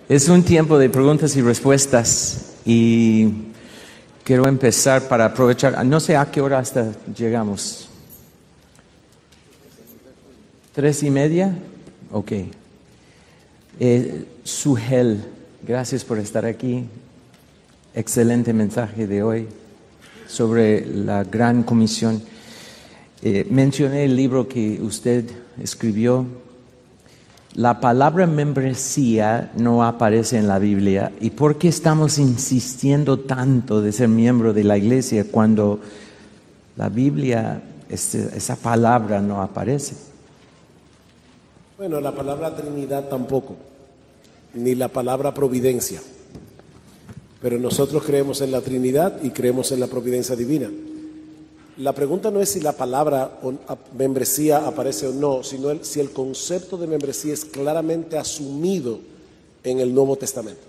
Es un tiempo de preguntas y respuestas y quiero empezar para aprovechar, no sé a qué hora hasta llegamos. 3:30, ok. Sugel, gracias por estar aquí. Excelente mensaje de hoy sobre la Gran Comisión. Mencioné el libro que usted escribió. La palabra membresía no aparece en la Biblia. ¿Y por qué estamos insistiendo tanto de ser miembro de la iglesia cuando la Biblia, esa palabra no aparece? Bueno, la palabra Trinidad tampoco, ni la palabra providencia. Pero nosotros creemos en la Trinidad y creemos en la providencia divina. La pregunta no es si la palabra membresía aparece o no, sino si el concepto de membresía es claramente asumido en el Nuevo Testamento.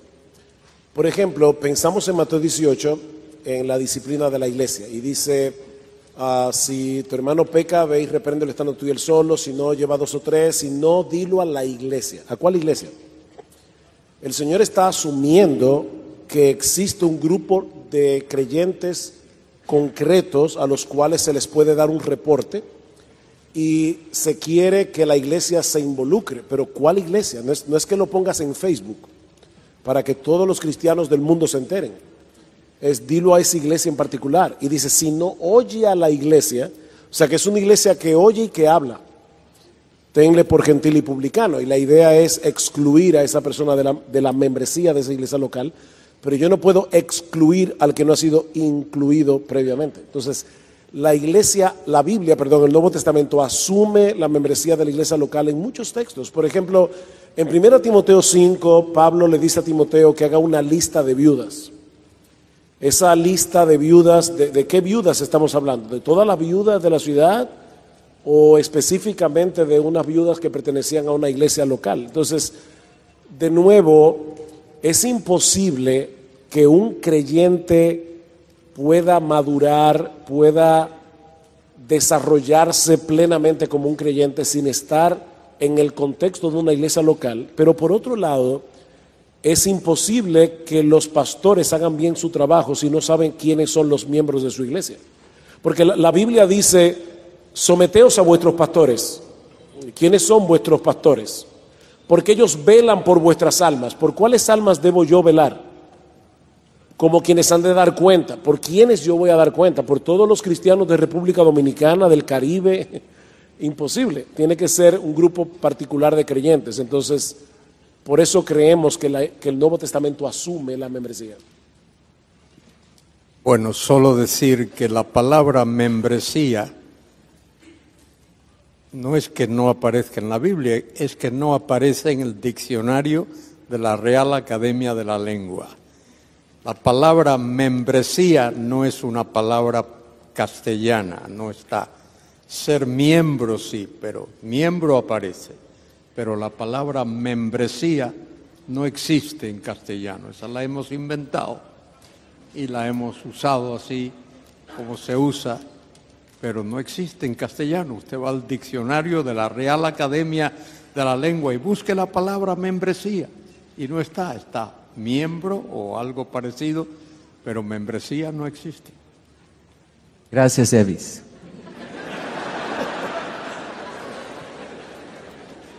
Por ejemplo, pensamos en Mateo 18, en la disciplina de la iglesia, y dice, si tu hermano peca, ve y repréndelo estando tú y él solo, si no, lleva 2 o 3, si no, dilo a la iglesia. ¿A cuál iglesia? El Señor está asumiendo que existe un grupo de creyentes concretos a los cuales se les puede dar un reporte y se quiere que la iglesia se involucre. Pero ¿cuál iglesia? No es que lo pongas en Facebook para que todos los cristianos del mundo se enteren. Es dilo a esa iglesia en particular. Y dice, si no oye a la iglesia, o sea que es una iglesia que oye y que habla, tenle por gentil y publicano. Y la idea es excluir a esa persona de la membresía de esa iglesia local, pero yo no puedo excluir al que no ha sido incluido previamente. Entonces, la Biblia, el Nuevo Testamento asume la membresía de la iglesia local en muchos textos. Por ejemplo, en 1 Timoteo 5, Pablo le dice a Timoteo que haga una lista de viudas. Esa lista de viudas, ¿de qué viudas estamos hablando? ¿De todas las viudas de la ciudad o específicamente de unas viudas que pertenecían a una iglesia local? Entonces, de nuevo, es imposible que un creyente pueda madurar, pueda desarrollarse plenamente como un creyente sin estar en el contexto de una iglesia local. Pero por otro lado, es imposible que los pastores hagan bien su trabajo si no saben quiénes son los miembros de su iglesia. Porque la Biblia dice, someteos a vuestros pastores. ¿Quiénes son vuestros pastores? Porque ellos velan por vuestras almas. ¿Por cuáles almas debo yo velar? Como quienes han de dar cuenta. ¿Por quiénes yo voy a dar cuenta? ¿Por todos los cristianos de República Dominicana, del Caribe? Imposible. Tiene que ser un grupo particular de creyentes. Entonces, por eso creemos que el Nuevo Testamento asume la membresía. Bueno, solo decir que la palabra membresía no es que no aparezca en la Biblia, es que no aparece en el diccionario de la Real Academia de la Lengua. La palabra membresía no es una palabra castellana, no está. Ser miembro sí, pero miembro aparece. Pero la palabra membresía no existe en castellano, esa la hemos inventado y la hemos usado así como se usa, pero no existe en castellano. Usted va al diccionario de la Real Academia de la Lengua y busque la palabra membresía y no está, está miembro o algo parecido, pero membresía no existe. Gracias, Evis.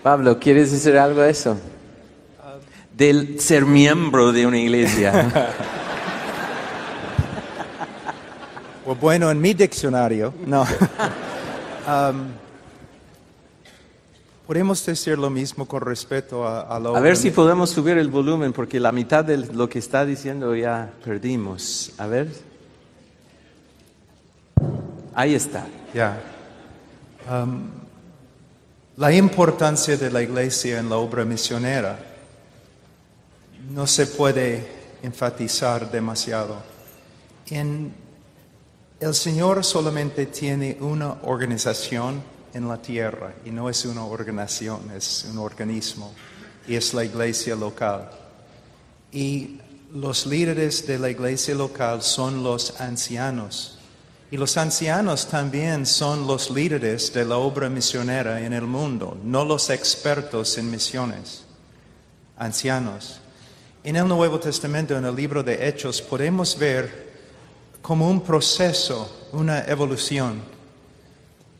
Pablo, ¿quieres decir algo de eso? Del ser miembro de una iglesia. Bueno, en mi diccionario, no. Podemos decir lo mismo con respecto a la obra. A ver si podemos subir el volumen, porque la mitad de lo que está diciendo ya perdimos. A ver. Ahí está. Ya. La importancia de la iglesia en la obra misionera no se puede enfatizar demasiado. El Señor solamente tiene una organización en la tierra y no es una organización, es un organismo y es la iglesia local. Y los líderes de la iglesia local son los ancianos. Y los ancianos también son los líderes de la obra misionera en el mundo, no los expertos en misiones, ancianos. En el Nuevo Testamento, en el libro de Hechos, podemos ver como un proceso, una evolución.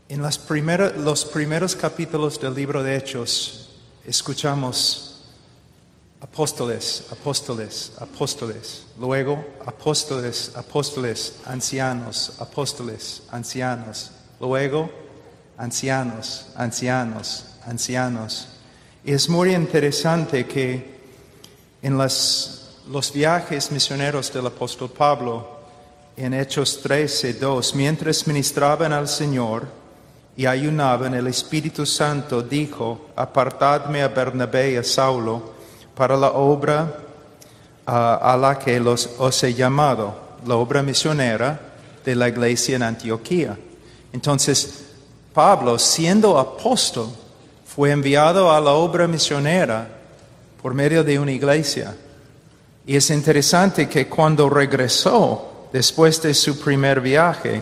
En los primeros capítulos del libro de Hechos, escuchamos apóstoles, apóstoles, apóstoles. Luego, apóstoles, apóstoles, ancianos, apóstoles, ancianos. Luego, ancianos, ancianos, ancianos. Y es muy interesante que en los viajes misioneros del apóstol Pablo, en Hechos 13:2, mientras ministraban al Señor y ayunaban, el Espíritu Santo dijo: apartadme a Bernabé y a Saulo para la obra a la que os he llamado, la obra misionera de la iglesia en Antioquía. Entonces, Pablo, siendo apóstol, fue enviado a la obra misionera por medio de una iglesia. Y es interesante que cuando regresó, después de su primer viaje,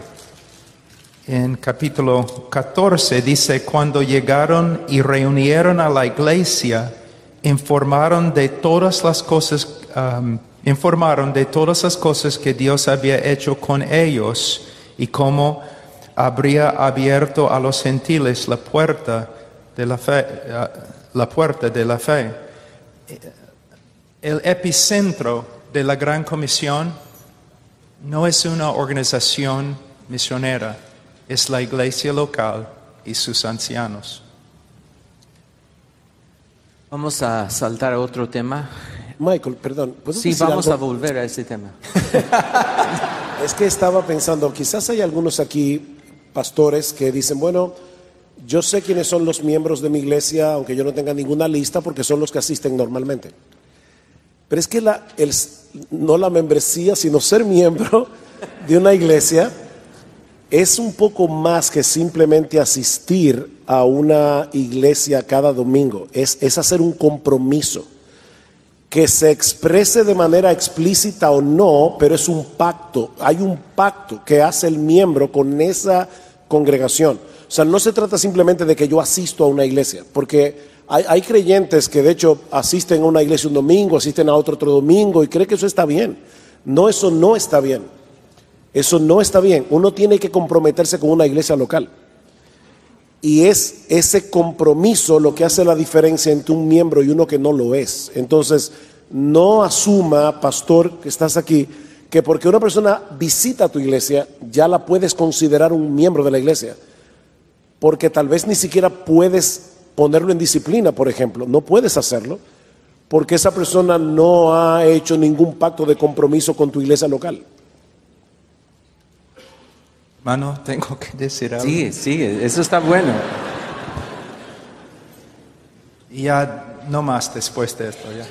en capítulo 14, dice: cuando llegaron y reunieron a la iglesia, informaron de todas las cosas que Dios había hecho con ellos y cómo habría abierto a los gentiles la puerta de la fe. El epicentro de la Gran Comisión no es una organización misionera, es la iglesia local y sus ancianos. Vamos a saltar a otro tema. Michael, perdón. ¿puedes Sí, decir vamos algo? a volver a ese tema. Es que estaba pensando, quizás hay algunos aquí, pastores, que dicen, bueno, yo sé quiénes son los miembros de mi iglesia, aunque yo no tenga ninguna lista, porque son los que asisten normalmente. Pero es que no la membresía, sino ser miembro de una iglesia es un poco más que simplemente asistir a una iglesia cada domingo. Es hacer un compromiso que se exprese de manera explícita o no, pero es un pacto. Hay un pacto que hace el miembro con esa congregación. O sea, no se trata simplemente de que yo asisto a una iglesia, porque hay creyentes que de hecho asisten a una iglesia un domingo, asisten a otro domingo y creen que eso está bien. No, eso no está bien. Eso no está bien. Uno tiene que comprometerse con una iglesia local. Y es ese compromiso lo que hace la diferencia entre un miembro y uno que no lo es. Entonces, no asuma, pastor, que estás aquí, que porque una persona visita tu iglesia, ya la puedes considerar un miembro de la iglesia. Porque tal vez ni siquiera puedes ponerlo en disciplina, por ejemplo. No puedes hacerlo, porque esa persona no ha hecho ningún pacto de compromiso con tu iglesia local. Hermano, tengo que decir algo. Sí, eso está bueno. Y ya no más después de esto, ya.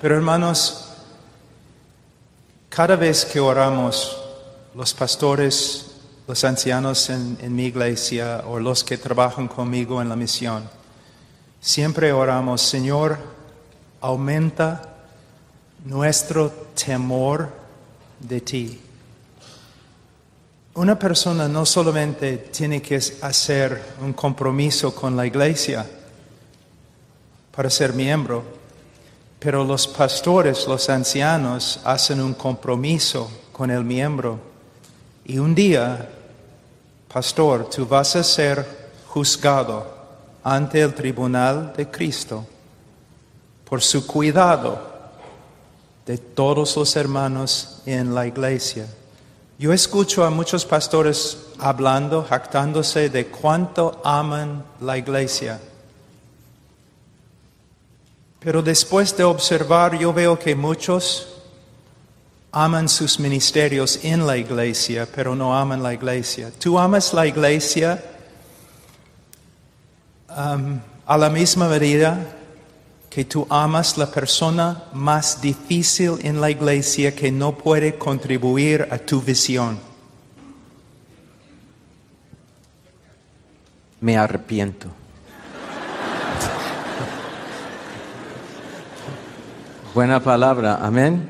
Pero hermanos, cada vez que oramos, los pastores, los ancianos en mi iglesia o los que trabajan conmigo en la misión, siempre oramos: Señor, aumenta nuestro temor de ti. Una persona no solamente tiene que hacer un compromiso con la iglesia para ser miembro, pero los pastores, los ancianos, hacen un compromiso con el miembro. Y un día, pastor, tú vas a ser juzgado ante el tribunal de Cristo por su cuidado de todos los hermanos en la iglesia. Yo escucho a muchos pastores hablando, jactándose de cuánto aman la iglesia. Pero después de observar, yo veo que muchos aman sus ministerios en la iglesia, pero no aman la iglesia. ¿Tú amas la iglesia a la misma medida que tú amas la persona más difícil en la iglesia que no puede contribuir a tu visión? Me arrepiento. Buena palabra, amén.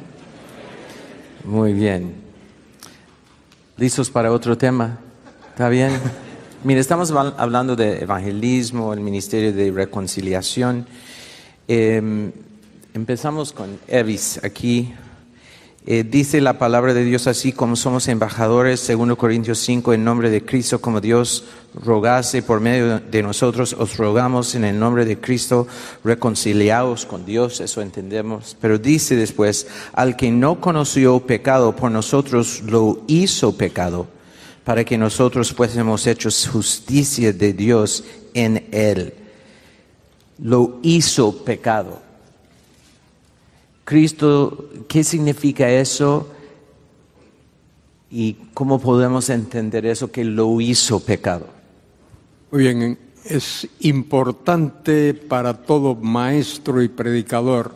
Muy bien. ¿Listos para otro tema? ¿Está bien? Mire, estamos hablando de evangelismo, el ministerio de reconciliación. En Empezamos con Evis aquí. Dice la palabra de Dios así: como somos embajadores, 2 Corintios 5, en nombre de Cristo, como Dios rogase por medio de nosotros, os rogamos en el nombre de Cristo, reconciliaos con Dios, eso entendemos. Pero dice después: al que no conoció pecado, por nosotros lo hizo pecado, para que nosotros fuésemos hechos justicia de Dios en él. Lo hizo pecado. Cristo, ¿qué significa eso? ¿Y cómo podemos entender eso que lo hizo pecado? Muy bien, es importante para todo maestro y predicador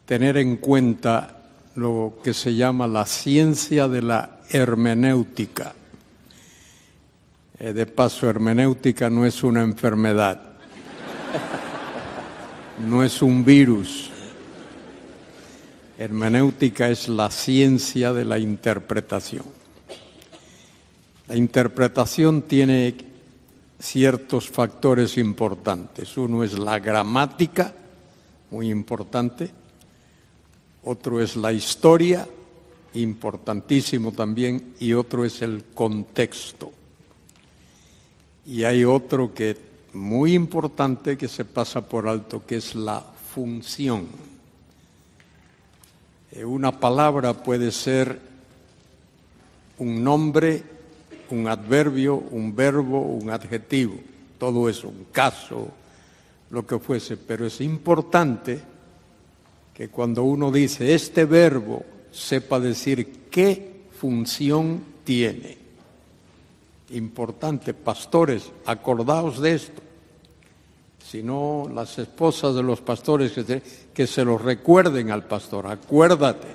tener en cuenta lo que se llama la ciencia de la hermenéutica. De paso, hermenéutica no es una enfermedad, no es un virus. Hermenéutica es la ciencia de la interpretación. La interpretación tiene ciertos factores importantes. Uno es la gramática, muy importante. Otro es la historia, importantísimo también. Y otro es el contexto. Y hay otro que es muy importante que se pasa por alto, que es la función. Una palabra puede ser un nombre, un adverbio, un verbo, un adjetivo, todo eso, un caso, lo que fuese, pero es importante que cuando uno dice este verbo sepa decir qué función tiene. Importante, pastores, acordaos de esto. Si no, las esposas de los pastores que se lo recuerden al pastor. Acuérdate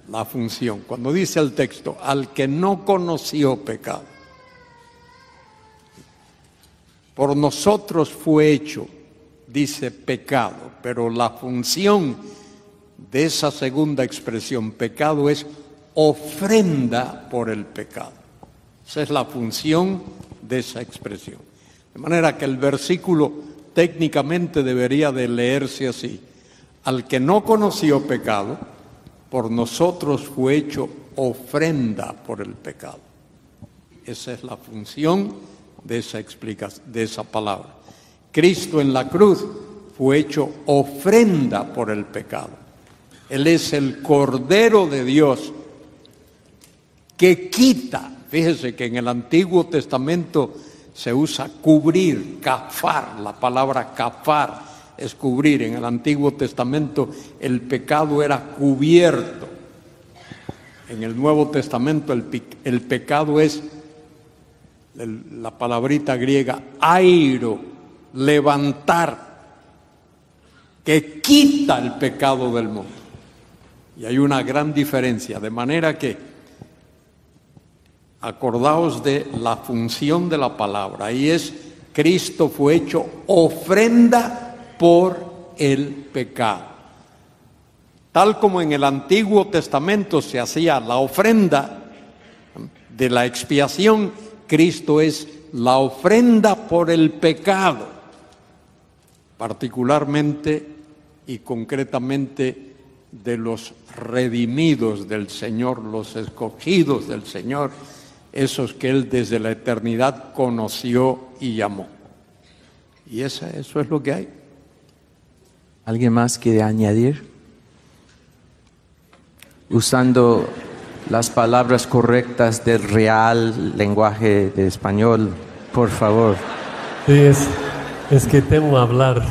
la función. Cuando dice el texto, al que no conoció pecado, por nosotros fue hecho, dice pecado, pero la función de esa segunda expresión, pecado, es ofrenda por el pecado. Esa es la función de esa expresión. De manera que el versículo técnicamente debería de leerse así: al que no conoció pecado, por nosotros fue hecho ofrenda por el pecado. Esa es la función de esa explicación, de esa palabra. Cristo en la cruz fue hecho ofrenda por el pecado. Él es el Cordero de Dios que quita. Fíjese que en el Antiguo Testamento se usa cubrir, kafar, la palabra kafar es cubrir. En el Antiguo Testamento el pecado era cubierto. En el Nuevo Testamento el pecado es la palabrita griega airo, levantar, que quita el pecado del mundo. Y hay una gran diferencia, de manera que acordaos de la función de la palabra. Ahí es: Cristo fue hecho ofrenda por el pecado. Tal como en el Antiguo Testamento se hacía la ofrenda de la expiación, Cristo es la ofrenda por el pecado, particularmente y concretamente de los redimidos del Señor, los escogidos del Señor, esos que Él desde la eternidad conoció y llamó. Y eso es lo que hay. ¿Alguien más quiere añadir? Usando las palabras correctas del real lenguaje de español, por favor. Sí, es que temo hablar.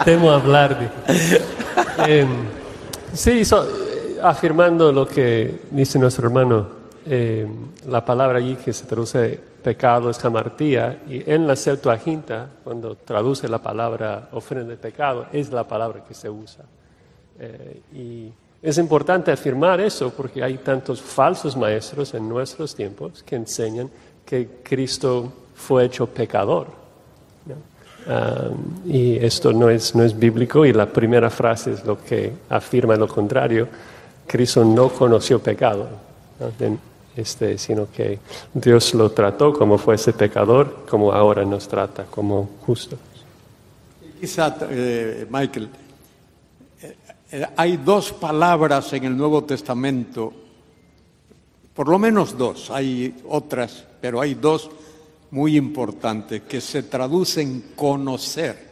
Temo hablar. Sí, afirmando lo que dice nuestro hermano, la palabra allí que se traduce pecado es hamartía, y en la Septuaginta, cuando traduce la palabra ofrenda de pecado, es la palabra que se usa. Y es importante afirmar eso porque hay tantos falsos maestros en nuestros tiempos que enseñan que Cristo fue hecho pecador, ¿no? Y esto no es bíblico, y la primera frase es lo que afirma lo contrario. Cristo no conoció pecado, ¿no? Sino que Dios lo trató como fuese pecador, como ahora nos trata como justos. Quizá, Michael, hay dos palabras en el Nuevo Testamento, por lo menos dos, hay otras, pero hay dos muy importantes que se traducen conocer.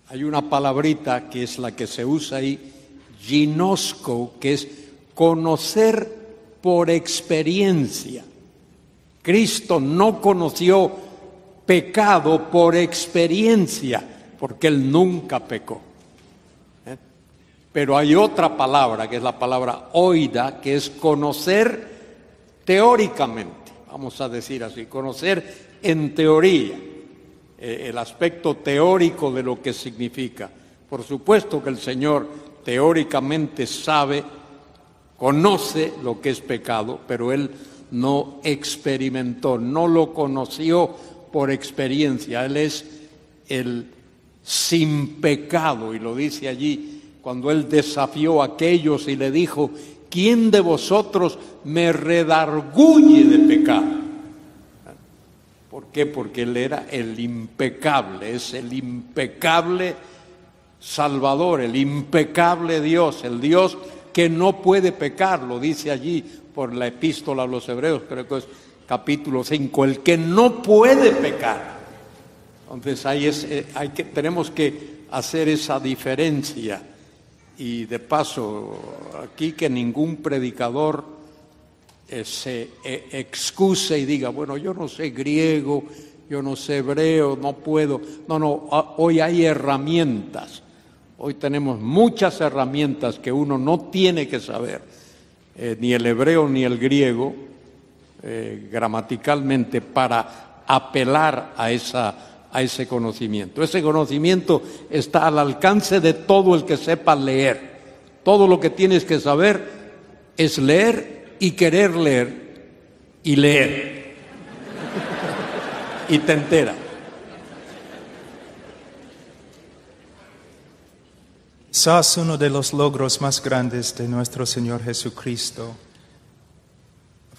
Hay una palabrita que es la que se usa ahí, ginosko, que es conocer por experiencia. Cristo no conoció pecado por experiencia, porque Él nunca pecó. Pero hay otra palabra, que es la palabra oida, que es conocer teóricamente, vamos a decir así, conocer en teoría, el aspecto teórico de lo que significa. Por supuesto que el Señor teóricamente sabe, conoce lo que es pecado, pero Él no experimentó, no lo conoció por experiencia. Él es el sin pecado, y lo dice allí cuando Él desafió a aquellos y le dijo: ¿quién de vosotros me redarguye de pecado? ¿Por qué? Porque Él era el impecable, es el impecable Salvador, el impecable Dios, el Dios que no puede pecar, lo dice allí por la epístola a los Hebreos, creo que es capítulo 5, el que no puede pecar. Entonces tenemos que hacer esa diferencia. Y de paso, aquí que ningún predicador se excuse y diga: bueno, yo no sé griego, yo no sé hebreo, no puedo. No, hoy hay herramientas. Hoy tenemos muchas herramientas que uno no tiene que saber, ni el hebreo ni el griego, gramaticalmente, para apelar a ese conocimiento. Ese conocimiento está al alcance de todo el que sepa leer. Todo lo que tienes que saber es leer y querer leer y leer. Y te entera. Quizás uno de los logros más grandes de nuestro Señor Jesucristo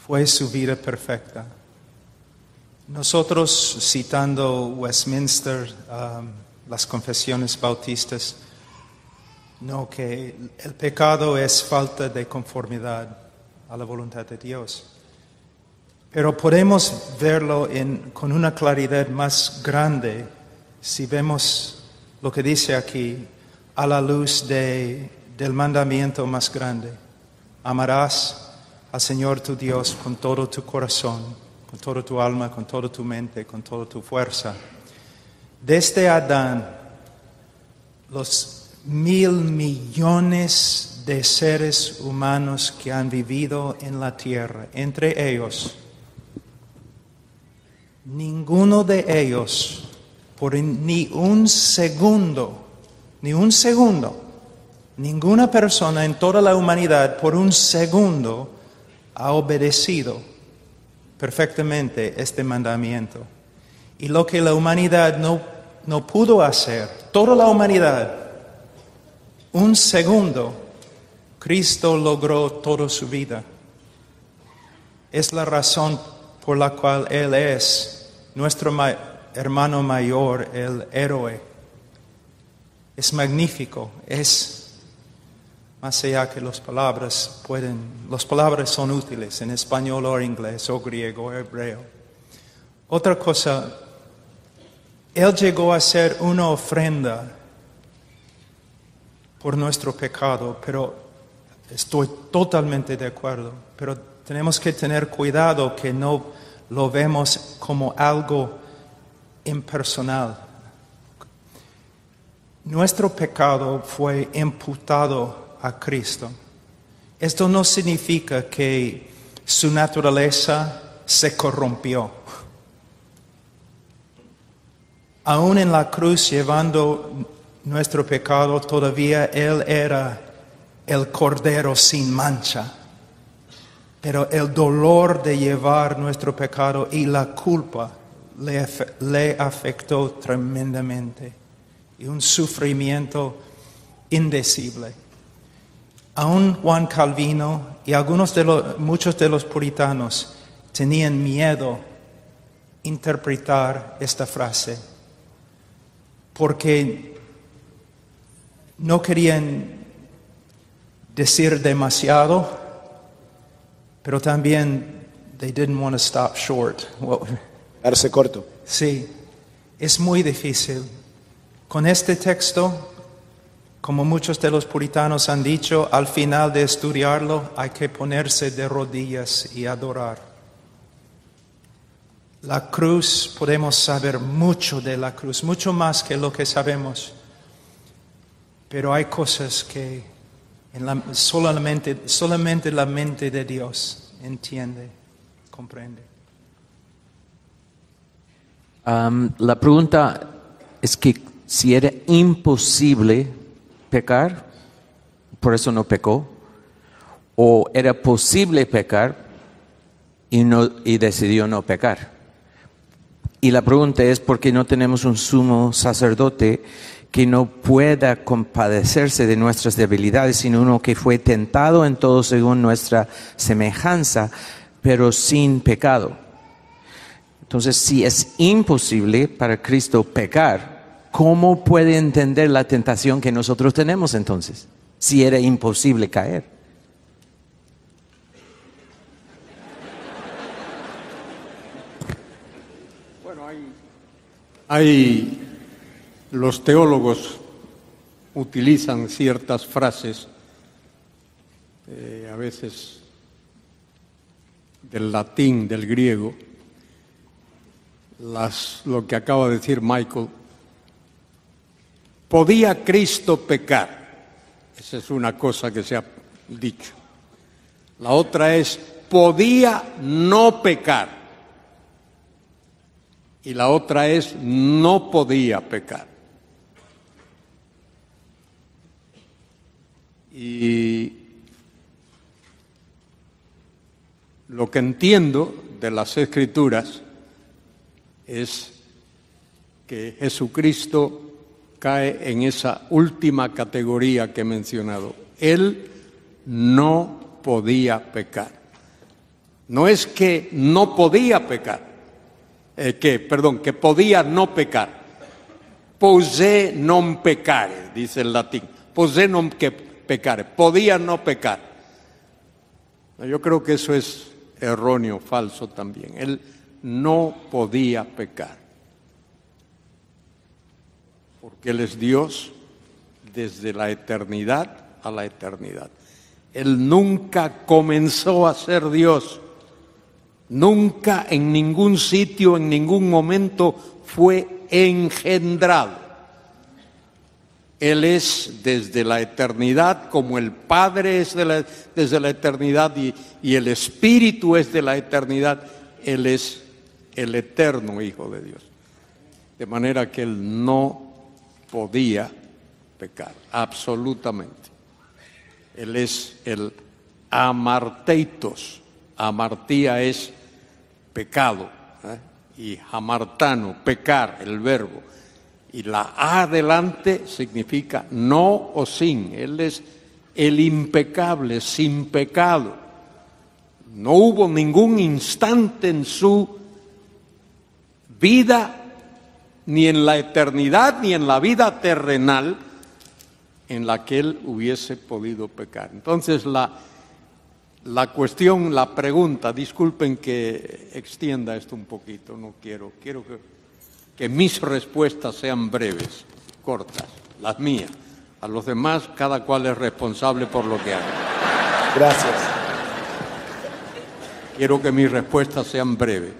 fue su vida perfecta. Nosotros, citando Westminster, las confesiones bautistas, que el pecado es falta de conformidad a la voluntad de Dios. Pero podemos verlo con una claridad más grande si vemos lo que dice aquí a la luz del mandamiento más grande. Amarás al Señor tu Dios con todo tu corazón, con toda tu alma, con toda tu mente, con toda tu fuerza. Desde Adán, los 1,000 millones de seres humanos que han vivido en la tierra, entre ellos, ninguno de ellos, por ni un segundo, ninguna persona en toda la humanidad por un segundo ha obedecido perfectamente este mandamiento. Y lo que la humanidad no pudo hacer, toda la humanidad, un segundo, Cristo logró toda su vida. Es la razón por la cual Él es nuestro hermano mayor, el héroe. Es magnífico, es más allá que las palabras son útiles en español o inglés o griego o hebreo. Otra cosa, Él llegó a ser una ofrenda por nuestro pecado, pero estoy totalmente de acuerdo, pero tenemos que tener cuidado que no lo vemos como algo impersonal. Nuestro pecado fue imputado a Cristo. Esto no significa que su naturaleza se corrompió. Aún en la cruz, llevando nuestro pecado, todavía Él era el Cordero sin mancha. Pero el dolor de llevar nuestro pecado y la culpa le afectó tremendamente. Y un sufrimiento indecible. Aún Juan Calvino y muchos de los puritanos tenían miedo interpretar esta frase. porque no querían decir demasiado, pero también they didn't want to stop short. Darse corto. Sí, es muy difícil. Con este texto, como muchos de los puritanos han dicho, al final de estudiarlo hay que ponerse de rodillas y adorar. La cruz, podemos saber mucho de la cruz, mucho más que lo que sabemos. Pero hay cosas que solamente la mente de Dios entiende, comprende. La pregunta es que si era imposible pecar, por eso no pecó, o era posible pecar y decidió no pecar. Y la pregunta es ¿por qué no tenemos un sumo sacerdote que no pueda compadecerse de nuestras debilidades, sino uno que fue tentado en todo según nuestra semejanza, pero sin pecado? Entonces, si es imposible para Cristo pecar, ¿cómo puede entender la tentación que nosotros tenemos entonces? Si era imposible caer. Bueno, los teólogos utilizan ciertas frases, a veces del latín, del griego, lo que acaba de decir Michael. ¿Podía Cristo pecar? Esa es una cosa que se ha dicho. La otra es, ¿podía no pecar? Y la otra es, no podía pecar. Y lo que entiendo de las Escrituras es que Jesucristo cae en esa última categoría que he mencionado. Él no podía pecar. No es que no podía pecar, que podía no pecar. Posé non peccare, dice el latín. Posé non peccare, podía no pecar. Yo creo que eso es erróneo, falso también. Él no podía pecar, porque Él es Dios desde la eternidad a la eternidad. Él nunca comenzó a ser Dios, nunca en ningún sitio, en ningún momento fue engendrado. Él es desde la eternidad, como el Padre es desde la eternidad y el Espíritu es de la eternidad. Él es el eterno Hijo de Dios. De manera que Él no podía pecar, absolutamente. Él es el amarteitos. Amartía es pecado, y hamartano, pecar, el verbo. Y la A adelante significa no o sin. Él es el impecable, sin pecado. No hubo ningún instante en su vida, ni en la eternidad, ni en la vida terrenal, en la que Él hubiese podido pecar. Entonces la cuestión, la pregunta, disculpen que extienda esto un poquito, no quiero que mis respuestas sean breves, cortas, las mías. A los demás, cada cual es responsable por lo que haga. Gracias. Quiero que mis respuestas sean breves.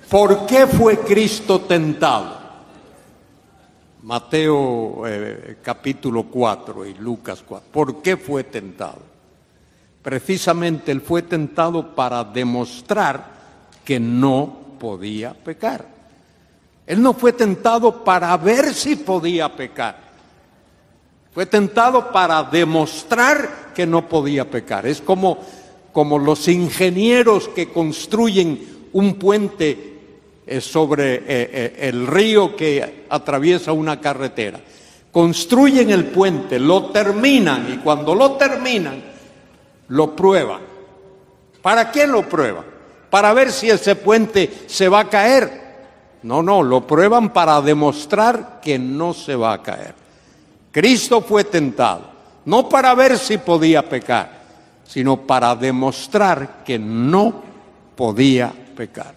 ¿Por qué fue Cristo tentado? Mateo capítulo 4 y Lucas 4. ¿Por qué fue tentado? Precisamente Él fue tentado para demostrar que no podía pecar. Él no fue tentado para ver si podía pecar. Fue tentado para demostrar que no podía pecar. Es como los ingenieros que construyen un puente sobre el río que atraviesa una carretera. Construyen el puente, lo terminan y cuando lo terminan, lo prueban. ¿Para qué lo prueban? Para ver si ese puente se va a caer. No, lo prueban para demostrar que no se va a caer. Cristo fue tentado, no para ver si podía pecar, sino para demostrar que no podía pecar.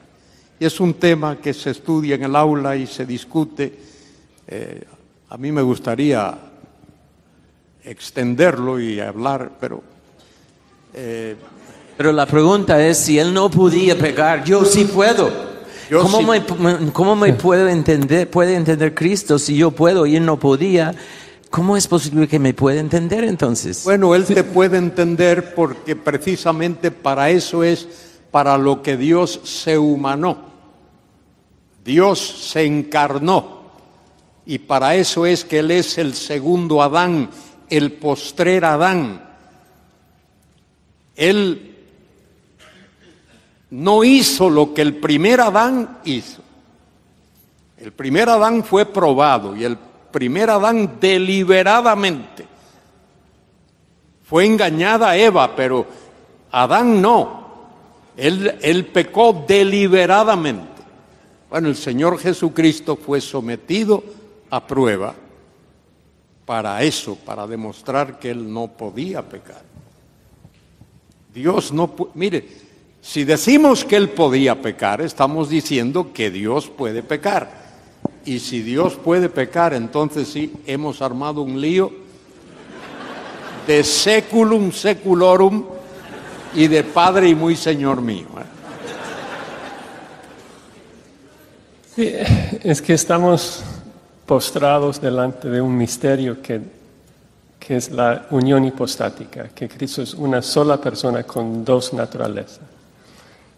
Y es un tema que se estudia en el aula y se discute. A mí me gustaría extenderlo y hablar, pero... Pero la pregunta es, si él no podía pecar, yo sí puedo. ¿Cómo me puede entender Cristo si yo puedo y él no podía? ¿Cómo es posible que me pueda entender entonces? Bueno, él te puede entender porque precisamente para eso es para lo que Dios se humanó. Dios se encarnó y para eso es que él es el segundo Adán, el postrer Adán. Él no hizo lo que el primer Adán hizo. El primer Adán fue probado y el primer Adán deliberadamente fue engañada a Eva, pero Adán no. Él pecó deliberadamente. Bueno, el Señor Jesucristo fue sometido a prueba para eso, para demostrar que él no podía pecar. Dios no puede, mire, si decimos que él podía pecar, estamos diciendo que Dios puede pecar. Y si Dios puede pecar, entonces sí, hemos armado un lío de seculum seculorum y de Padre y muy Señor mío. Sí, es que estamos postrados delante de un misterio que es la unión hipostática, que Cristo es una sola persona con dos naturalezas.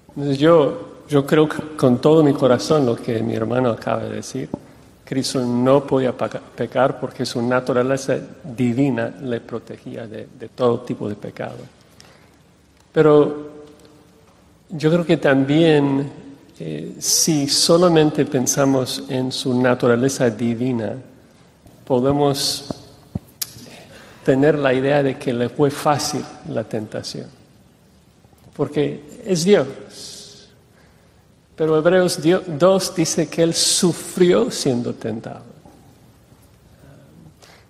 Entonces yo creo con todo mi corazón lo que mi hermano acaba de decir. Cristo no podía pecar porque su naturaleza divina le protegía de todo tipo de pecado. Pero yo creo que también si solamente pensamos en su naturaleza divina, podemos tener la idea de que le fue fácil la tentación, porque es Dios. Pero Hebreos 2 dice que Él sufrió siendo tentado.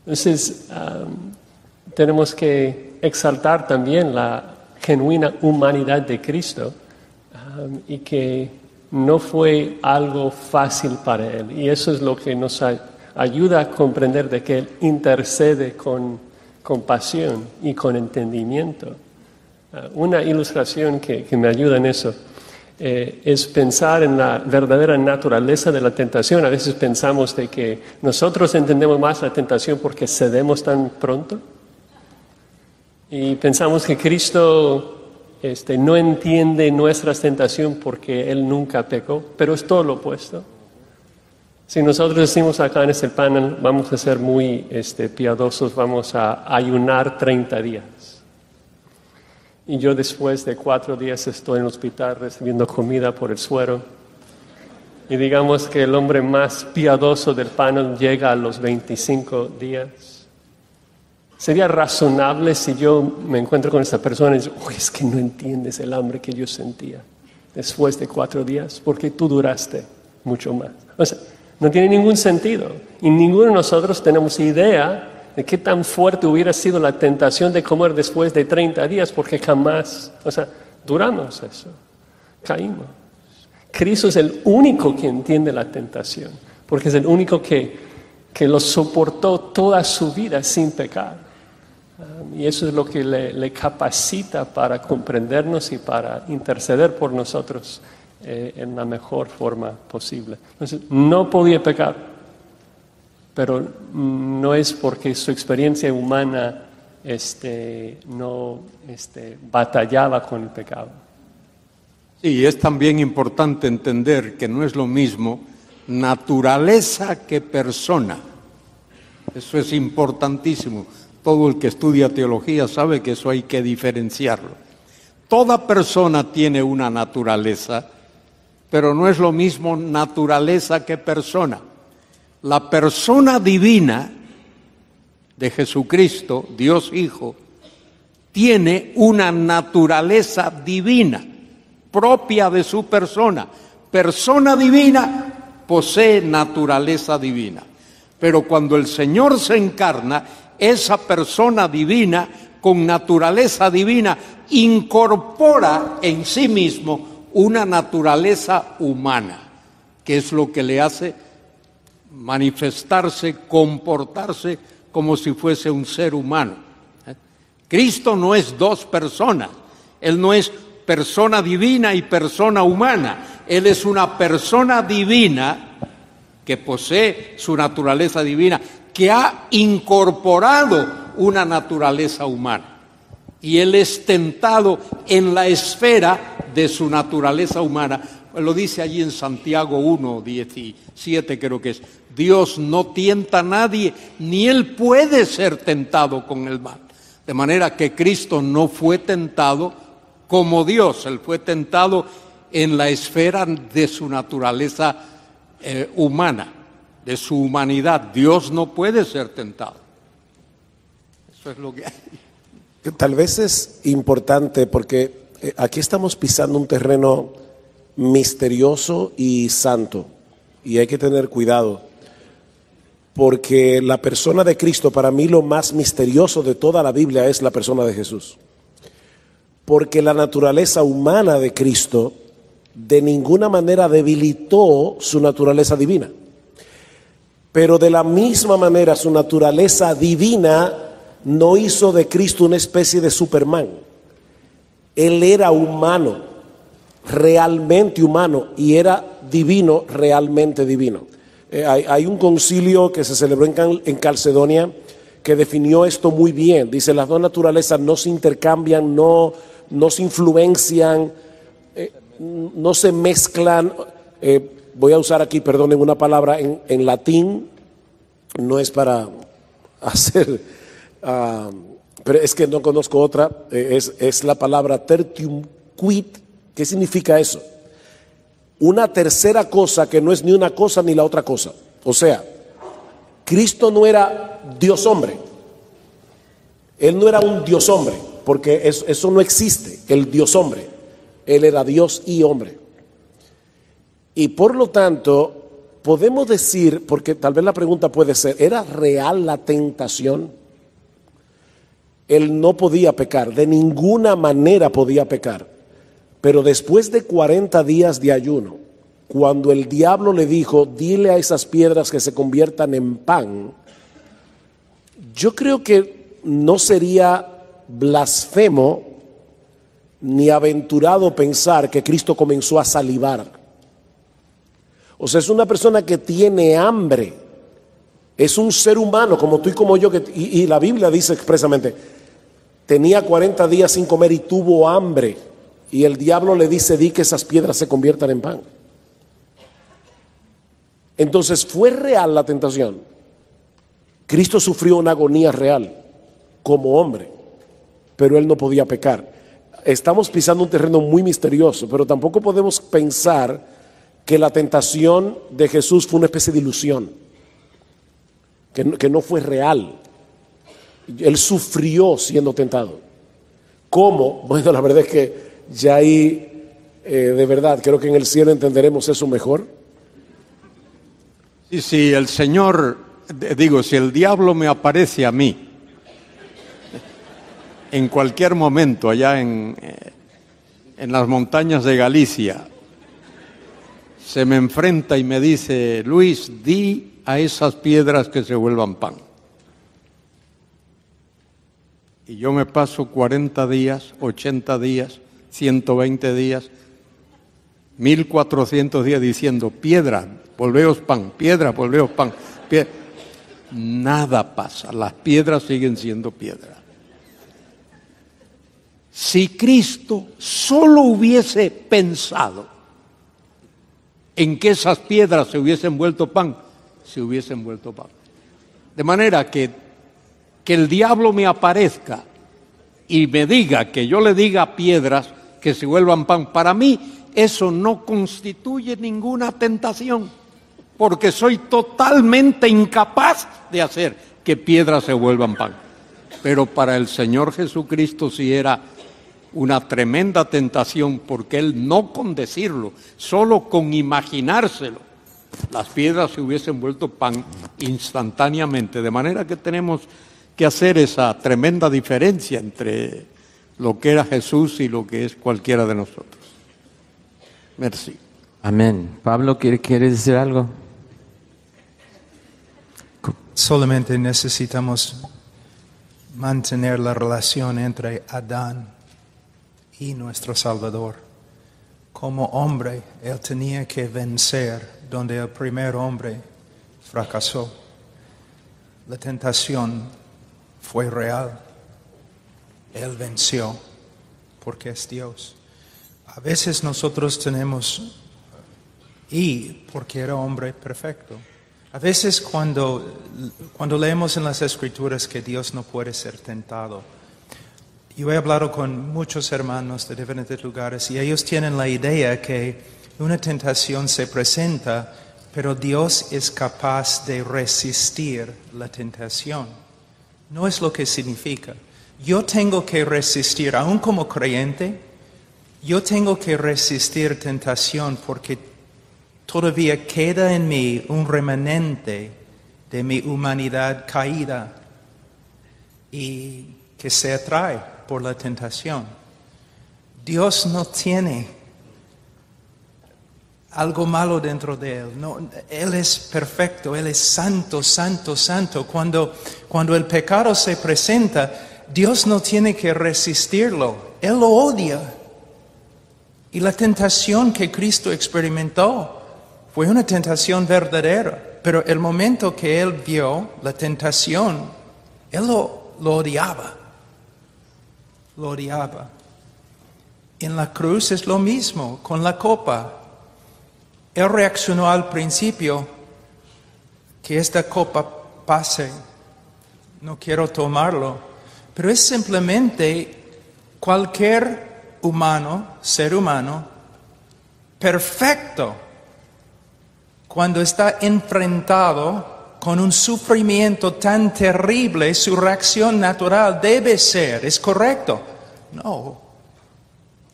Entonces, tenemos que exaltar también la genuina humanidad de Cristo y que no fue algo fácil para Él. Y eso es lo que nos ayuda a comprender de que Él intercede con compasión y con entendimiento. Una ilustración que me ayuda en eso es pensar en la verdadera naturaleza de la tentación. A veces pensamos de que nosotros entendemos más la tentación porque cedemos tan pronto. Y pensamos que Cristo no entiende nuestra tentación porque Él nunca pecó, pero es todo lo opuesto. Si nosotros decimos acá en este panel, vamos a ser muy piadosos, vamos a ayunar 30 días. Y yo después de 4 días estoy en el hospital recibiendo comida por el suero. Y digamos que el hombre más piadoso del panel llega a los 25 días. ¿Sería razonable si yo me encuentro con esta persona y digo, es que no entiendes el hambre que yo sentía después de 4 días? Porque tú duraste mucho más. O sea, no tiene ningún sentido. Y ninguno de nosotros tenemos idea de qué tan fuerte hubiera sido la tentación de comer después de 30 días, porque jamás, duramos eso, caímos. Cristo es el único que entiende la tentación, porque es el único que lo soportó toda su vida sin pecar. Y eso es lo que le capacita para comprendernos y para interceder por nosotros en la mejor forma posible. Entonces, no podía pecar. Pero no es porque su experiencia humana no batallaba con el pecado. Sí, es también importante entender que no es lo mismo naturaleza que persona. Eso es importantísimo. Todo el que estudia teología sabe que eso hay que diferenciarlo. Toda persona tiene una naturaleza, pero no es lo mismo naturaleza que persona. La persona divina de Jesucristo, Dios Hijo, tiene una naturaleza divina propia de su persona. Persona divina, posee naturaleza divina. Pero cuando el Señor se encarna, esa persona divina con naturaleza divina incorpora en sí mismo una naturaleza humana, que es lo que le hace manifestarse, comportarse como si fuese un ser humano. Cristo no es dos personas, Él no es persona divina y persona humana, Él es una persona divina que posee su naturaleza divina, que ha incorporado una naturaleza humana. Y Él es tentado en la esfera de su naturaleza humana. Lo dice allí en Santiago 1:17, creo que es. Dios no tienta a nadie, ni Él puede ser tentado con el mal. De manera que Cristo no fue tentado como Dios, Él fue tentado en la esfera de su naturaleza humana, de su humanidad. Dios no puede ser tentado. Eso es lo que hay. Tal vez es importante porque aquí estamos pisando un terreno misterioso y santo, y hay que tener cuidado, porque la persona de Cristo, para mí lo más misterioso de toda la Biblia es la persona de Jesús, porque la naturaleza humana de Cristo de ninguna manera debilitó su naturaleza divina, pero de la misma manera su naturaleza divina no hizo de Cristo una especie de Superman. Él era humano, realmente humano, y era divino, realmente divino. Hay un concilio que se celebró en Calcedonia que definió esto muy bien. Dice, las dos naturalezas no se intercambian, no se influencian, no se mezclan. Voy a usar aquí, perdonen, una palabra en latín, no es para hacer, pero es que no conozco otra, es la palabra tertium quid. ¿Qué significa eso? Una tercera cosa que no es ni una cosa ni la otra cosa. O sea, Cristo no era Dios hombre. Él no era un Dios hombre, porque eso no existe, el Dios hombre. Él era Dios y hombre. Y por lo tanto, podemos decir, porque tal vez la pregunta puede ser, ¿era real la tentación? Él no podía pecar, de ninguna manera podía pecar. Pero después de 40 días de ayuno, cuando el diablo le dijo, dile a esas piedras que se conviertan en pan, yo creo que no sería blasfemo ni aventurado pensar que Cristo comenzó a salivar. O sea, es una persona que tiene hambre, es un ser humano como tú y como yo, y la Biblia dice expresamente, tenía 40 días sin comer y tuvo hambre. Y el diablo le dice, di que esas piedras se conviertan en pan. Entonces, ¿fue real la tentación? Cristo sufrió una agonía real como hombre, pero Él no podía pecar. Estamos pisando un terreno muy misterioso, pero tampoco podemos pensar que la tentación de Jesús fue una especie de ilusión, que no fue real. Él sufrió siendo tentado. ¿Cómo? Bueno, la verdad es que ya ahí, de verdad, creo que en el cielo entenderemos eso mejor. Y si el Señor, si el diablo me aparece a mí, en cualquier momento allá en las montañas de Galicia, se me enfrenta y me dice, Luis, di a esas piedras que se vuelvan pan. Y yo me paso 40 días, 80 días, 120 días, 1400 días diciendo, piedra, volveos pan, piedra, volveos pan. Nada pasa, las piedras siguen siendo piedras. Si Cristo solo hubiese pensado en que esas piedras se hubiesen vuelto pan, se hubiesen vuelto pan. De manera que el diablo me aparezca y me diga, que yo le diga a piedras que se vuelvan pan, para mí eso no constituye ninguna tentación, porque soy totalmente incapaz de hacer que piedras se vuelvan pan. Pero para el Señor Jesucristo sí era una tremenda tentación, porque Él no con decirlo, solo con imaginárselo, las piedras se hubiesen vuelto pan instantáneamente, de manera que tenemos que hacer esa tremenda diferencia entre lo que era Jesús y lo que es cualquiera de nosotros. Merci. Amén. Pablo, ¿quiere decir algo? Solamente necesitamos mantener la relación entre Adán y nuestro Salvador. Como hombre, él tenía que vencer donde el primer hombre fracasó. La tentación fue real. Él venció porque es Dios. A veces nosotros tenemos, y porque era hombre perfecto. A veces cuando leemos en las Escrituras que Dios no puede ser tentado, yo he hablado con muchos hermanos de diferentes lugares y ellos tienen la idea que una tentación se presenta, pero Dios es capaz de resistir la tentación. No es lo que significa. Yo tengo que resistir, aún como creyente, yo tengo que resistir tentación porque todavía queda en mí un remanente de mi humanidad caída y que se atrae por la tentación. Dios no tiene algo malo dentro de Él. No, Él es perfecto, Él es santo, santo, santo. Cuando el pecado se presenta, Dios no tiene que resistirlo. Él lo odia. Y la tentación que Cristo experimentó fue una tentación verdadera, pero el momento que Él vio la tentación, Él lo odiaba. Lo odiaba. En la cruz es lo mismo, con la copa. Él reaccionó al principio, que esta copa pase, no quiero tomarlo, pero es simplemente cualquier ser humano, perfecto, cuando está enfrentado con un sufrimiento tan terrible, su reacción natural debe ser, ¿es correcto? No,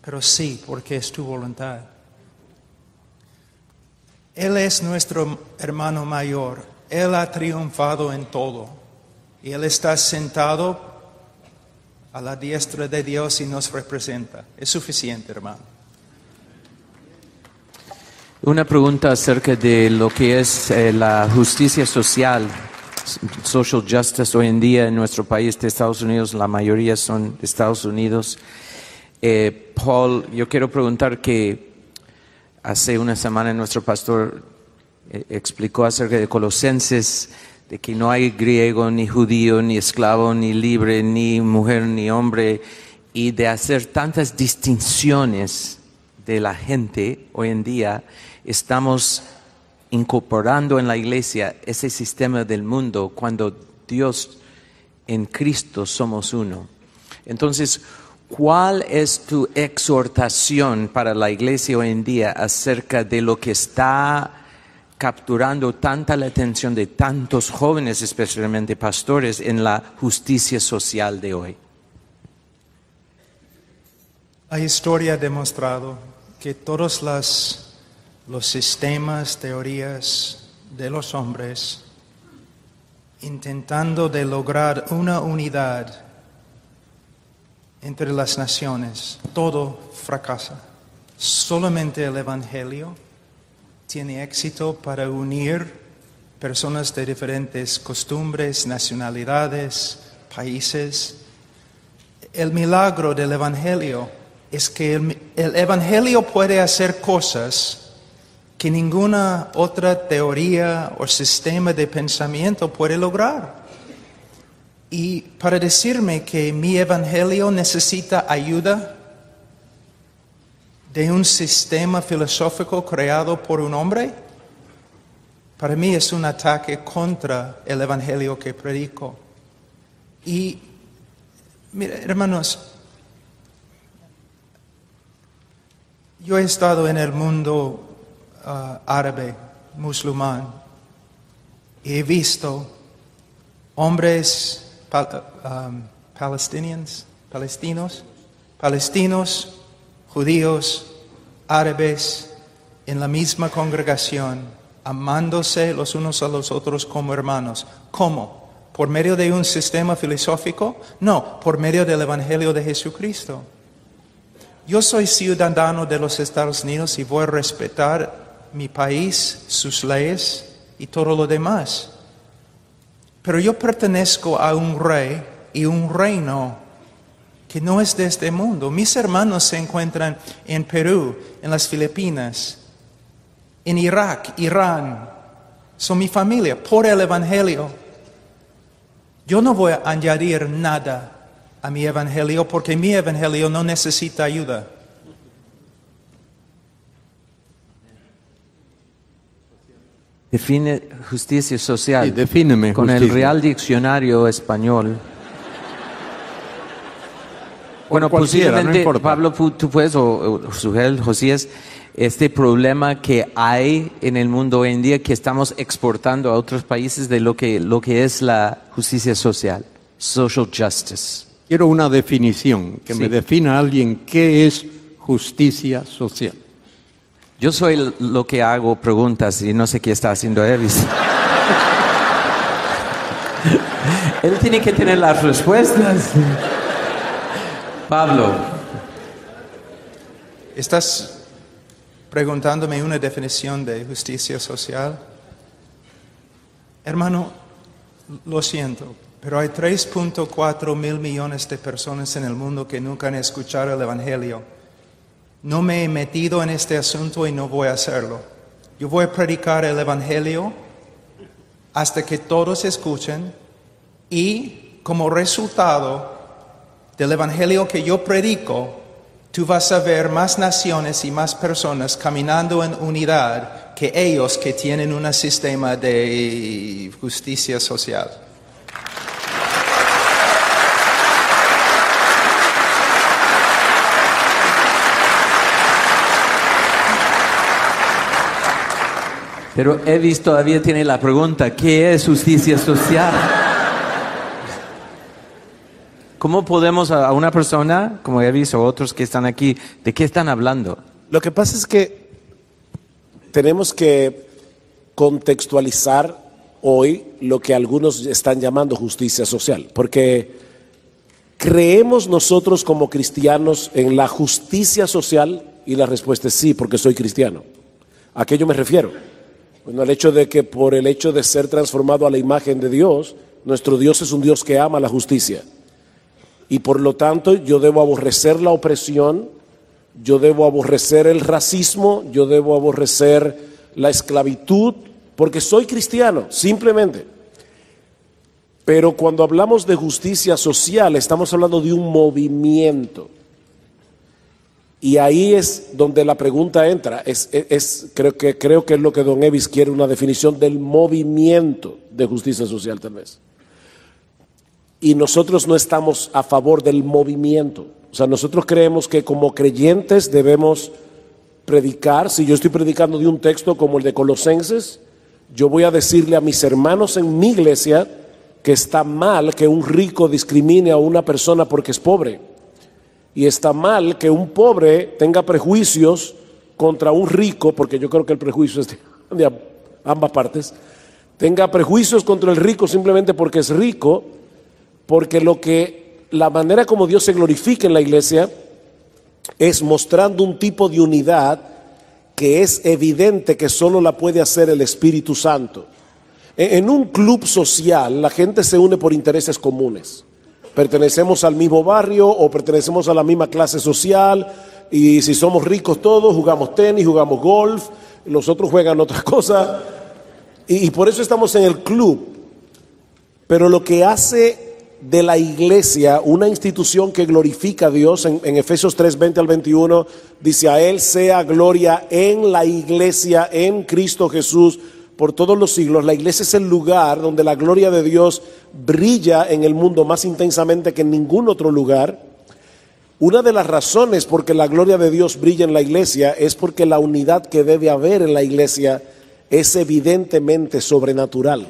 pero sí, porque es tu voluntad. Él es nuestro hermano mayor, Él ha triunfado en todo, y Él está sentado a la diestra de Dios y nos representa. Es suficiente, hermano. Una pregunta acerca de lo que es la justicia social, social justice hoy en día en nuestro país de Estados Unidos, la mayoría son de Estados Unidos. Paul, yo quiero preguntar que hace una semana nuestro pastor explicó acerca de Colosenses, de que no hay griego, ni judío, ni esclavo, ni libre, ni mujer, ni hombre, y de hacer tantas distinciones de la gente hoy en día, estamos incorporando en la iglesia ese sistema del mundo cuando Dios en Cristo somos uno. Entonces, ¿cuál es tu exhortación para la iglesia hoy en día acerca de lo que está capturando tanta la atención de tantos jóvenes, especialmente pastores, en la justicia social de hoy? La historia ha demostrado que todos los sistemas, teorías de los hombres, intentando de lograr una unidad entre las naciones, todo fracasa. Solamente el Evangelio tiene éxito para unir personas de diferentes costumbres, nacionalidades, países. El milagro del Evangelio es que el Evangelio puede hacer cosas que ninguna otra teoría o sistema de pensamiento puede lograr. Y para decirme que mi Evangelio necesita ayuda de un sistema filosófico creado por un hombre, para mí es un ataque contra el Evangelio que predico. Y, mira, hermanos, yo he estado en el mundo árabe, musulmán, y he visto hombres palestinos, judíos, árabes, en la misma congregación, amándose los unos a los otros como hermanos. ¿Cómo? ¿Por medio de un sistema filosófico? No, por medio del Evangelio de Jesucristo. Yo soy ciudadano de los Estados Unidos y voy a respetar mi país, sus leyes y todo lo demás. Pero yo pertenezco a un rey y un reino que no es de este mundo. Mis hermanos se encuentran en Perú, en las Filipinas, en Irak, Irán. Son mi familia por el Evangelio. Yo no voy a añadir nada a mi Evangelio porque mi Evangelio no necesita ayuda. Define justicia social. Sí, defíneme con el justicia. Real Diccionario Español. Bueno, cualquiera, no posiblemente, importa. Pablo, tú puedes, o Sugel, Josías, este problema que hay en el mundo hoy en día que estamos exportando a otros países de lo que es la justicia social, social justice. Quiero una definición, que Sí. me defina alguien qué es justicia social. Yo soy lo que hago preguntas y no sé qué está haciendo Evis. Él tiene que tener las respuestas. Pablo. ¿Estás preguntándome una definición de justicia social? Hermano, lo siento, pero hay 3.4 mil millones de personas en el mundo que nunca han escuchado el Evangelio. No me he metido en este asunto y no voy a hacerlo. Yo voy a predicar el Evangelio hasta que todos escuchen y como resultado del Evangelio que yo predico, tú vas a ver más naciones y más personas caminando en unidad que ellos que tienen un sistema de justicia social. Pero Evis todavía tiene la pregunta, ¿qué es justicia social? ¿Cómo podemos a una persona, como Evis o otros que están aquí, de qué están hablando? Lo que pasa es que tenemos que contextualizar hoy lo que algunos están llamando justicia social, porque ¿creemos nosotros como cristianos en la justicia social? Y la respuesta es sí, porque soy cristiano. ¿A qué yo me refiero? Bueno, al hecho de que por el hecho de ser transformado a la imagen de Dios, nuestro Dios es un Dios que ama la justicia. Y por lo tanto yo debo aborrecer la opresión, yo debo aborrecer el racismo, yo debo aborrecer la esclavitud, porque soy cristiano, simplemente. Pero cuando hablamos de justicia social, estamos hablando de un movimiento. Y ahí es donde la pregunta entra. Creo que es lo que don Evis quiere, una definición del movimiento de justicia social, tal vez. Y nosotros no estamos a favor del movimiento. O sea, nosotros creemos que como creyentes debemos predicar. Si yo estoy predicando de un texto como el de Colosenses, yo voy a decirle a mis hermanos en mi iglesia que está mal que un rico discrimine a una persona porque es pobre. Y está mal que un pobre tenga prejuicios contra un rico, porque yo creo que el prejuicio es de ambas partes, tenga prejuicios contra el rico simplemente porque es rico, porque la manera como Dios se glorifica en la iglesia es mostrando un tipo de unidad que es evidente que solo la puede hacer el Espíritu Santo. En un club social la gente se une por intereses comunes. Pertenecemos al mismo barrio o pertenecemos a la misma clase social, y si somos ricos todos, jugamos tenis, jugamos golf, los otros juegan otras cosas, y por eso estamos en el club. Pero lo que hace de la iglesia una institución que glorifica a Dios, en Efesios 3, 20 al 21, dice: a Él sea gloria en la iglesia, en Cristo Jesús, por todos los siglos. La iglesia es el lugar donde la gloria de Dios brilla en el mundo más intensamente que en ningún otro lugar. Una de las razones por que la gloria de Dios brilla en la iglesia es porque la unidad que debe haber en la iglesia es evidentemente sobrenatural.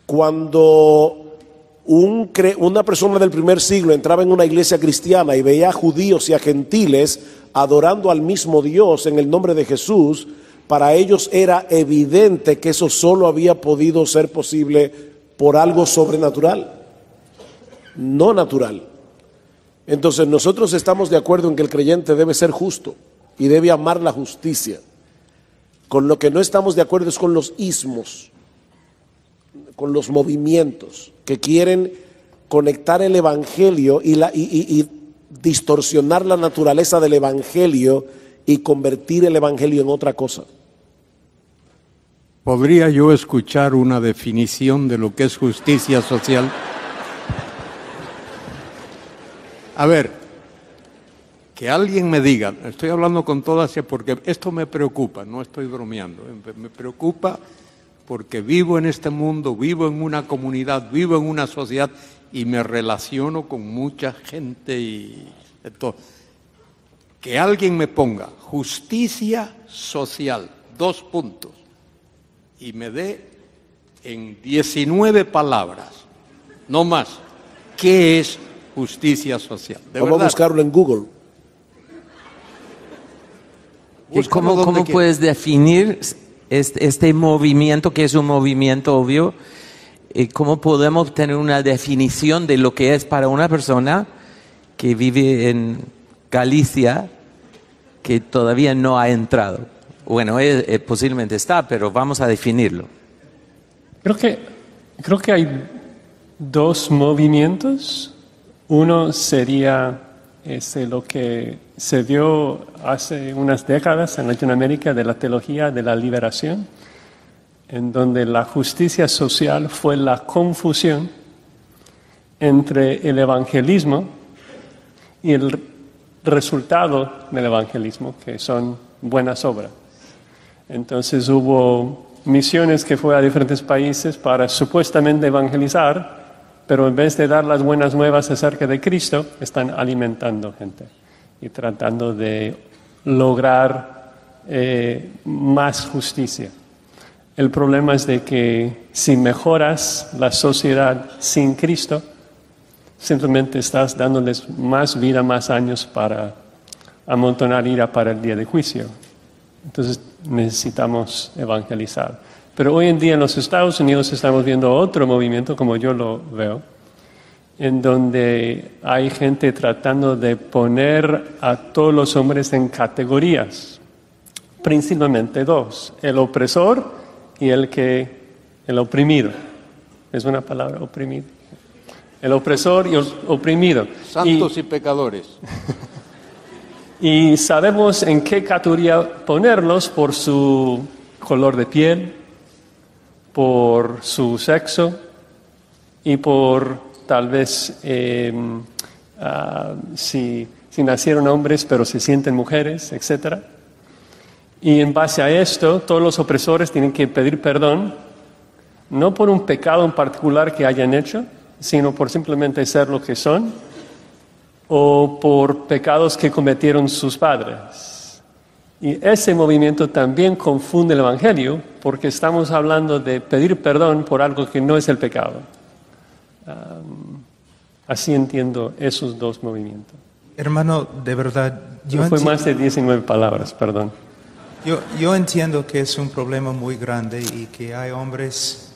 Cuando una persona del primer siglo entraba en una iglesia cristiana y veía a judíos y a gentiles adorando al mismo Dios en el nombre de Jesús, para ellos era evidente que eso solo había podido ser posible por algo sobrenatural, no natural. Entonces nosotros estamos de acuerdo en que el creyente debe ser justo y debe amar la justicia. Con lo que no estamos de acuerdo es con los ismos, con los movimientos que quieren conectar el evangelio y distorsionar la naturaleza del evangelio y convertir el evangelio en otra cosa. ¿Podría yo escuchar una definición de lo que es justicia social? A ver, que alguien me diga, estoy hablando con toda seriedad porque esto me preocupa, no estoy bromeando, me preocupa porque vivo en este mundo, vivo en una comunidad, vivo en una sociedad y me relaciono con mucha gente y todo. Que alguien me ponga justicia social, 2 puntos, y me dé en 19 palabras, no más, ¿qué es justicia social? Vamos a buscarlo en Google. ¿Cómo puedes definir este movimiento, que es un movimiento obvio? ¿Cómo podemos tener una definición de lo que es para una persona que vive en Galicia, que todavía no ha entrado? Bueno, posiblemente está, pero vamos a definirlo. Creo que hay 2 movimientos. Uno sería lo que se dio hace unas décadas en Latinoamérica de la teología de la liberación, en donde la justicia social fue la confusión entre el evangelismo y el resultado del evangelismo, que son buenas obras. Entonces hubo misiones que fue a diferentes países para supuestamente evangelizar, pero en vez de dar las buenas nuevas acerca de Cristo, están alimentando gente y tratando de lograr más justicia. El problema es de que si mejoras la sociedad sin Cristo, simplemente estás dándoles más vida, más años para amontonar ira para el día de juicio. Entonces necesitamos evangelizar. Pero hoy en día en los Estados Unidos estamos viendo otro movimiento, como yo lo veo, en donde hay gente tratando de poner a todos los hombres en categorías, principalmente 2, el opresor y el oprimido. ¿Es una palabra, oprimido? El opresor y el oprimido. Santos y pecadores. Y sabemos en qué categoría ponerlos por su color de piel, por su sexo y por tal vez si nacieron hombres pero se sienten mujeres, etc. Y en base a esto, todos los opresores tienen que pedir perdón, no por un pecado en particular que hayan hecho, sino por simplemente ser lo que son, o por pecados que cometieron sus padres. Y ese movimiento también confunde el Evangelio, porque estamos hablando de pedir perdón por algo que no es el pecado. Así entiendo esos 2 movimientos. Hermano, de verdad, Fue más de 19 palabras, perdón. Yo entiendo que es un problema muy grande y que hay hombres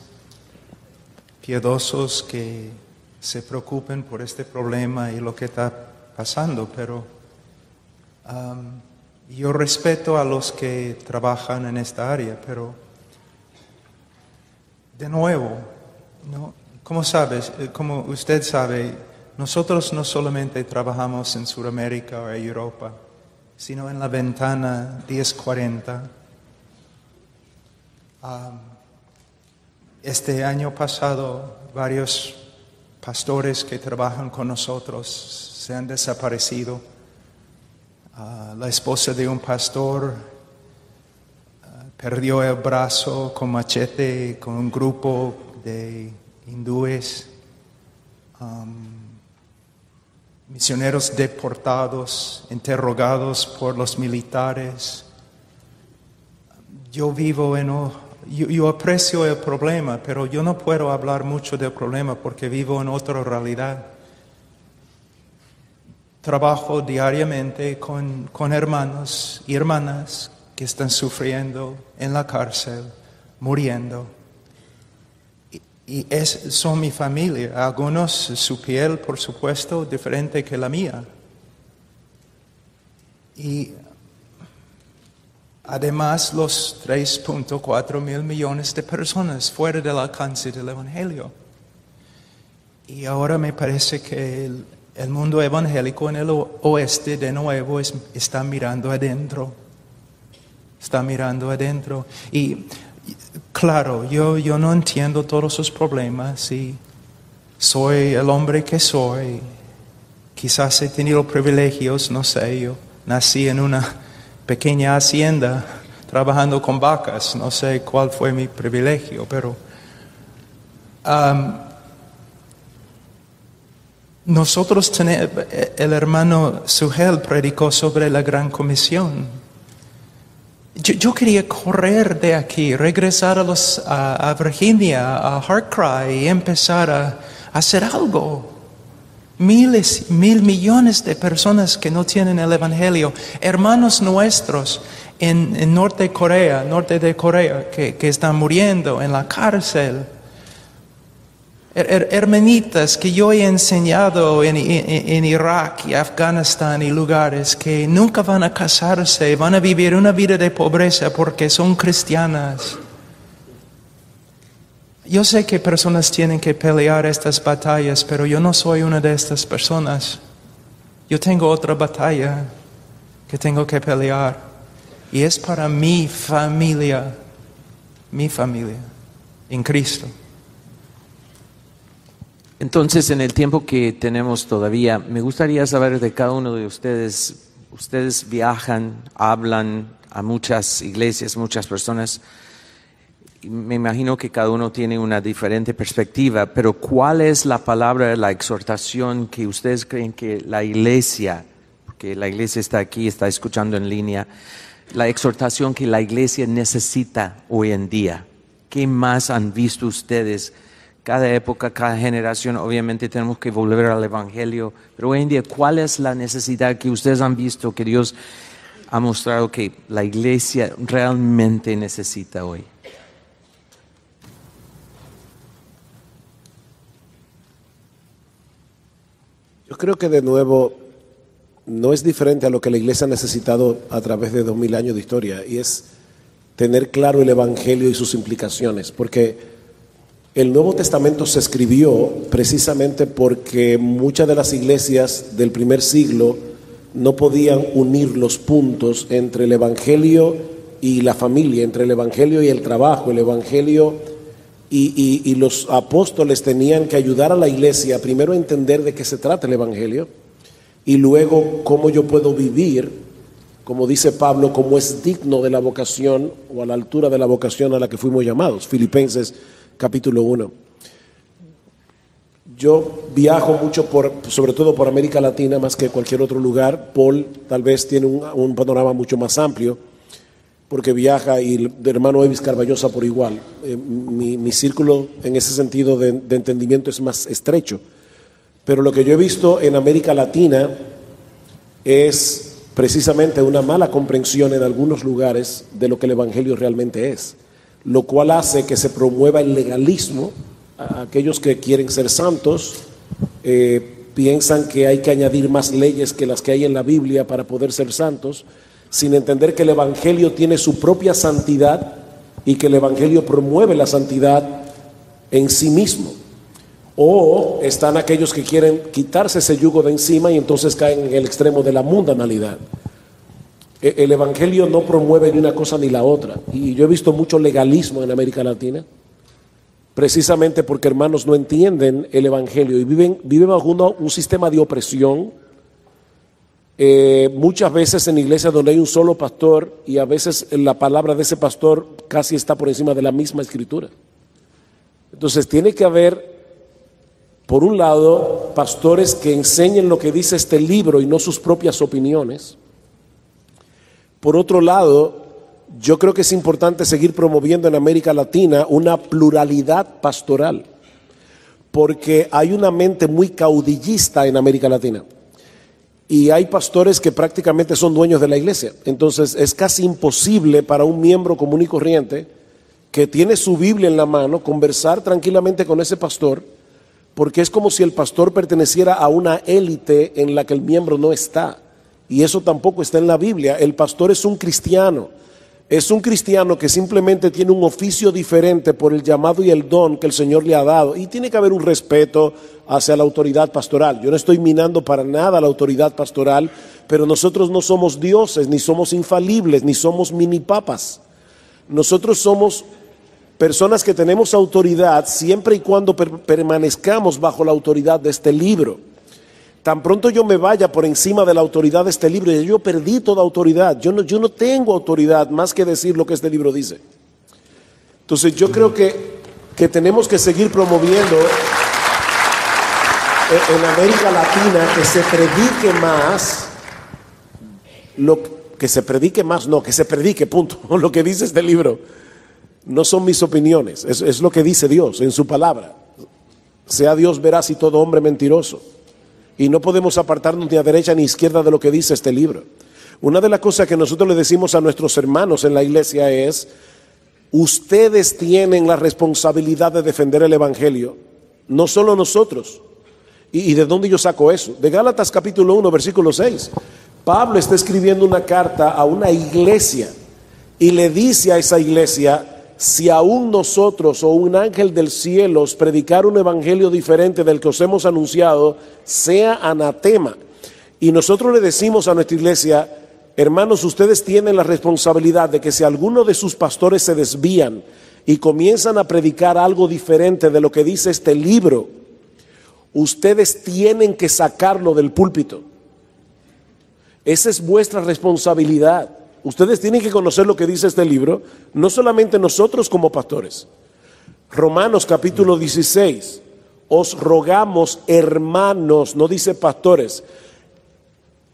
piadosos que se preocupen por este problema y lo que está pasando, pero yo respeto a los que trabajan en esta área, pero de nuevo, ¿no? Como usted sabe, nosotros no solamente trabajamos en Sudamérica o en Europa, sino en la ventana 1040. Este año pasado, varios pastores que trabajan con nosotros se han desaparecido. La esposa de un pastor perdió el brazo con machete con un grupo de hindúes. Misioneros deportados, interrogados por los militares. Yo aprecio el problema, pero yo no puedo hablar mucho del problema porque vivo en otra realidad. Trabajo diariamente con hermanos y hermanas que están sufriendo en la cárcel, muriendo. Y son mi familia. Algunos, su piel, por supuesto, diferente que la mía. Y además los 3.4 mil millones de personas fuera del alcance del Evangelio. Y ahora me parece que el mundo evangélico en el oeste de nuevo está mirando adentro. Está mirando adentro. Y claro, yo no entiendo todos sus problemas y soy el hombre que soy. Quizás he tenido privilegios, no sé, yo nací en una pequeña hacienda trabajando con vacas, no sé cuál fue mi privilegio, pero nosotros tenemos, el hermano Sugel predicó sobre la Gran Comisión. Yo quería correr de aquí, regresar a Virginia, a Heartcry y empezar a hacer algo. Mil millones de personas que no tienen el Evangelio, hermanos nuestros en norte de Corea, que están muriendo en la cárcel. Hermanitas que yo he enseñado en Irak y Afganistán y lugares que nunca van a casarse, van a vivir una vida de pobreza porque son cristianas. Yo sé que personas tienen que pelear estas batallas, pero yo no soy una de estas personas. Yo tengo otra batalla que tengo que pelear y es para mi familia en Cristo. Entonces, en el tiempo que tenemos todavía, me gustaría saber de cada uno de ustedes. Ustedes viajan, hablan a muchas iglesias, muchas personas. Me imagino que cada uno tiene una diferente perspectiva, pero ¿cuál es la palabra, la exhortación que ustedes creen que la iglesia, porque la iglesia está aquí, está escuchando en línea, la exhortación que la iglesia necesita hoy en día? ¿Qué más han visto ustedes? Cada época, cada generación, obviamente tenemos que volver al Evangelio, pero hoy en día, ¿cuál es la necesidad que ustedes han visto que Dios ha mostrado que la iglesia realmente necesita hoy? Yo creo que de nuevo no es diferente a lo que la iglesia ha necesitado a través de 2000 años de historia, y es tener claro el Evangelio y sus implicaciones, porque el Nuevo Testamento se escribió precisamente porque muchas de las iglesias del primer siglo no podían unir los puntos entre el Evangelio y la familia, entre el Evangelio y el trabajo, el Evangelio y los apóstoles tenían que ayudar a la iglesia primero a entender de qué se trata el Evangelio y luego cómo yo puedo vivir, como dice Pablo, como es digno de la vocación o a la altura de la vocación a la que fuimos llamados. Filipenses capítulo 1. Yo viajo mucho sobre todo por América Latina más que cualquier otro lugar. Paul tal vez tiene un panorama mucho más amplio porque viaja, y el hermano Evis Carballosa por igual. Mi círculo en ese sentido de entendimiento es más estrecho. Pero lo que yo he visto en América Latina es precisamente una mala comprensión en algunos lugares de lo que el Evangelio realmente es, lo cual hace que se promueva el legalismo. Aquellos que quieren ser santos piensan que hay que añadir más leyes que las que hay en la Biblia para poder ser santos, sin entender que el Evangelio tiene su propia santidad y que el Evangelio promueve la santidad en sí mismo. O están aquellos que quieren quitarse ese yugo de encima y entonces caen en el extremo de la mundanalidad. El Evangelio no promueve ni una cosa ni la otra. Y yo he visto mucho legalismo en América Latina, precisamente porque hermanos no entienden el Evangelio y viven bajo un sistema de opresión. Muchas veces en iglesias donde hay un solo pastor y a veces la palabra de ese pastor casi está por encima de la misma escritura. Entonces tiene que haber, por un lado, pastores que enseñen lo que dice este libro y no sus propias opiniones. Por otro lado, yo creo que es importante seguir promoviendo en América Latina una pluralidad pastoral, porque hay una mente muy caudillista en América Latina. y hay pastores que prácticamente son dueños de la iglesia. Entonces es casi imposible para un miembro común y corriente que tiene su Biblia en la mano conversar tranquilamente con ese pastor, porque es como si el pastor perteneciera a una élite en la que el miembro no está, y eso tampoco está en la Biblia. El pastor es un cristiano que simplemente tiene un oficio diferente por el llamado y el don que el Señor le ha dado, y tiene que haber un respeto hacia la autoridad pastoral. Yo no estoy minando para nada la autoridad pastoral, pero nosotros no somos dioses, ni somos infalibles, ni somos mini papas. Nosotros somos personas que tenemos autoridad siempre y cuando permanezcamos bajo la autoridad de este libro. Tan pronto yo me vaya por encima de la autoridad de este libro, yo perdí toda autoridad. Yo no tengo autoridad más que decir lo que este libro dice. Entonces yo creo que tenemos que seguir promoviendo en América Latina que se predique, punto. Lo que dice este libro no son mis opiniones, es lo que dice Dios en su palabra. Sea Dios veraz y todo hombre mentiroso. Y no podemos apartarnos ni a derecha ni a izquierda de lo que dice este libro. Una de las cosas que nosotros le decimos a nuestros hermanos en la iglesia es: ustedes tienen la responsabilidad de defender el evangelio, no solo nosotros. ¿Y de dónde yo saco eso? De Gálatas capítulo 1, versículo 6. Pablo está escribiendo una carta a una iglesia y le dice a esa iglesia: si aún nosotros o un ángel del cielo os predicar un evangelio diferente del que os hemos anunciado, sea anatema. Y nosotros le decimos a nuestra iglesia: hermanos, ustedes tienen la responsabilidad de que si alguno de sus pastores se desvían y comienzan a predicar algo diferente de lo que dice este libro, ustedes tienen que sacarlo del púlpito. Esa es vuestra responsabilidad. Ustedes tienen que conocer lo que dice este libro, no solamente nosotros como pastores. Romanos capítulo 16, os rogamos, hermanos, no dice pastores,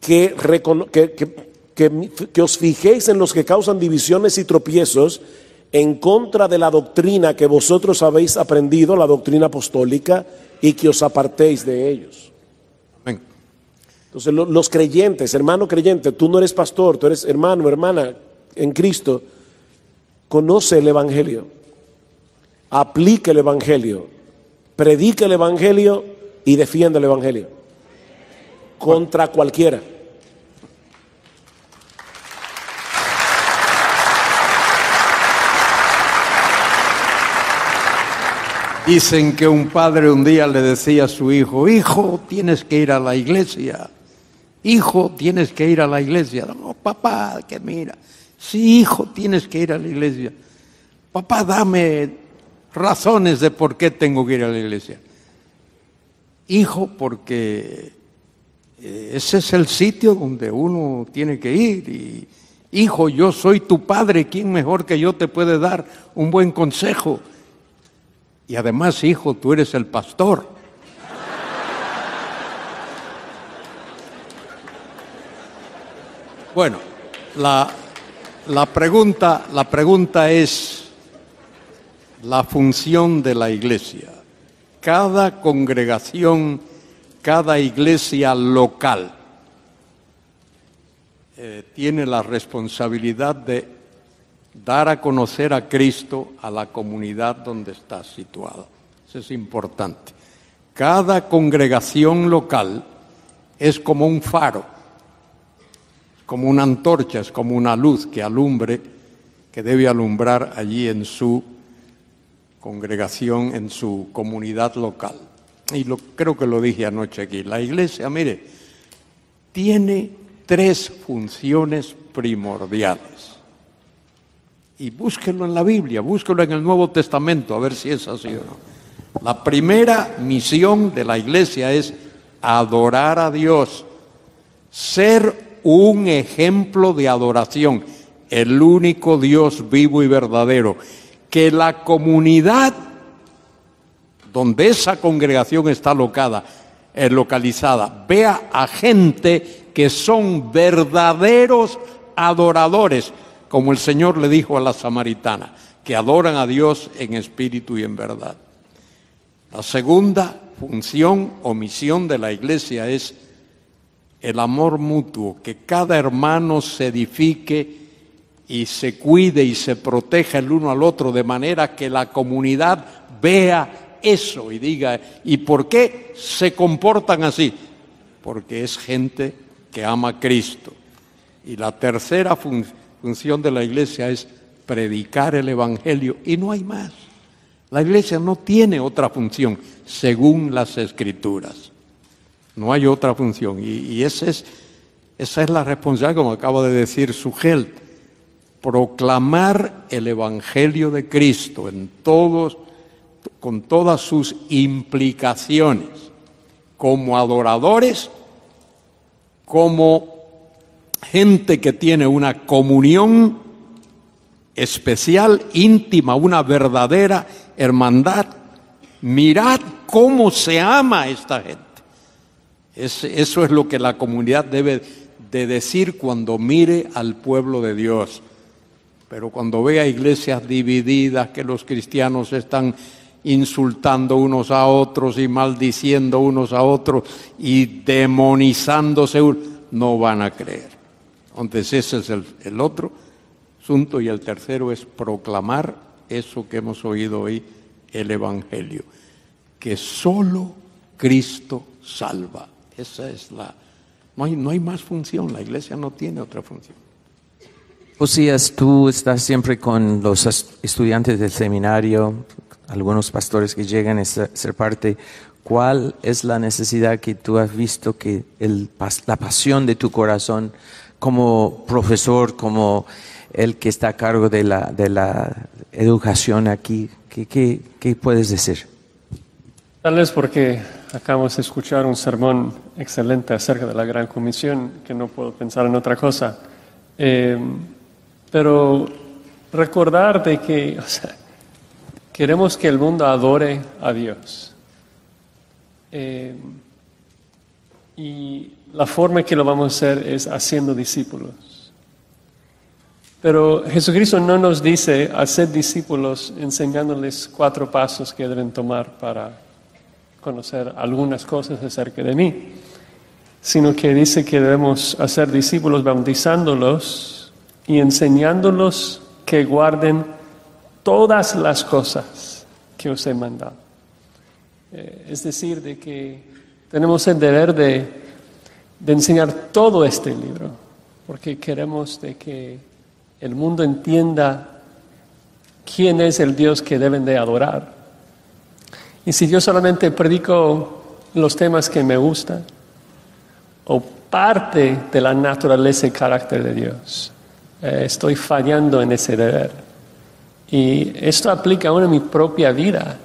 que os fijéis en los que causan divisiones y tropiezos en contra de la doctrina que vosotros habéis aprendido, la doctrina apostólica, y que os apartéis de ellos. Amén. Entonces los creyentes, hermano creyente, tú no eres pastor, tú eres hermano, hermana en Cristo, conoce el evangelio, aplica el evangelio, predica el evangelio y defiende el evangelio contra cualquiera. Dicen que un padre un día le decía a su hijo: hijo, tienes que ir a la iglesia. Hijo, tienes que ir a la iglesia. No, papá, que mira. Sí, hijo, tienes que ir a la iglesia. Papá, dame razones de por qué tengo que ir a la iglesia. Hijo, porque ese es el sitio donde uno tiene que ir. Y, hijo, yo soy tu padre. ¿Quién mejor que yo te puede dar un buen consejo? Y además, hijo, tú eres el pastor. Bueno, la pregunta es la función de la iglesia. Cada congregación, cada iglesia local tiene la responsabilidad de dar a conocer a Cristo a la comunidad donde está situado. Eso es importante. Cada congregación local es como un faro, como una antorcha, es como una luz que alumbre, que debe alumbrar allí en su congregación, en su comunidad local. Y creo que lo dije anoche aquí. La iglesia, mire, tiene 3 funciones primordiales. Y búsquelo en la Biblia, búsquelo en el Nuevo Testamento, a ver si es así o no. La primera misión de la iglesia es adorar a Dios, ser un ejemplo de adoración, el único Dios vivo y verdadero. Que la comunidad donde esa congregación está localizada, vea a gente que son verdaderos adoradores, como el Señor le dijo a la samaritana, que adoran a Dios en espíritu y en verdad. La segunda función o misión de la iglesia es el amor mutuo, que cada hermano se edifique y se cuide y se proteja el uno al otro, de manera que la comunidad vea eso y diga, ¿y por qué se comportan así? Porque es gente que ama a Cristo. Y la tercera función de la iglesia es predicar el Evangelio, y no hay más. La iglesia no tiene otra función, según las Escrituras. No hay otra función. Y esa es la responsabilidad, como acaba de decir Sugel, proclamar el Evangelio de Cristo con todas sus implicaciones, como adoradores, como gente que tiene una comunión especial, íntima, una verdadera hermandad. Mirad cómo se ama a esta gente. Eso es lo que la comunidad debe de decir cuando mire al pueblo de Dios. Pero cuando vea iglesias divididas, que los cristianos están insultando unos a otros y maldiciendo unos a otros y demonizándose, no van a creer. Entonces ese es el otro asunto, y el tercero es proclamar eso que hemos oído hoy, el Evangelio, que solo Cristo salva. Esa es no hay más función, la iglesia no tiene otra función. Josías, tú estás siempre con los estudiantes del seminario, algunos pastores que llegan a ser parte. ¿Cuál es la necesidad que tú has visto, que la pasión de tu corazón como profesor, como el que está a cargo de la educación aquí? ¿Qué puedes decir? Tal vez porque acabamos de escuchar un sermón excelente acerca de la Gran Comisión, que no puedo pensar en otra cosa. Pero recordar de que queremos que el mundo adore a Dios. Y la forma que lo vamos a hacer es haciendo discípulos. Pero Jesucristo no nos dice hacer discípulos enseñándoles 4 pasos que deben tomar para conocer algunas cosas acerca de mí, sino que dice que debemos hacer discípulos bautizándolos y enseñándolos que guarden todas las cosas que os he mandado. Es decir, de que tenemos el deber de enseñar todo este libro, porque queremos de que el mundo entienda quién es el Dios que deben de adorar. Y si yo solamente predico los temas que me gustan, o parte de la naturaleza y carácter de Dios, estoy fallando en ese deber. Y esto aplica aún en mi propia vida,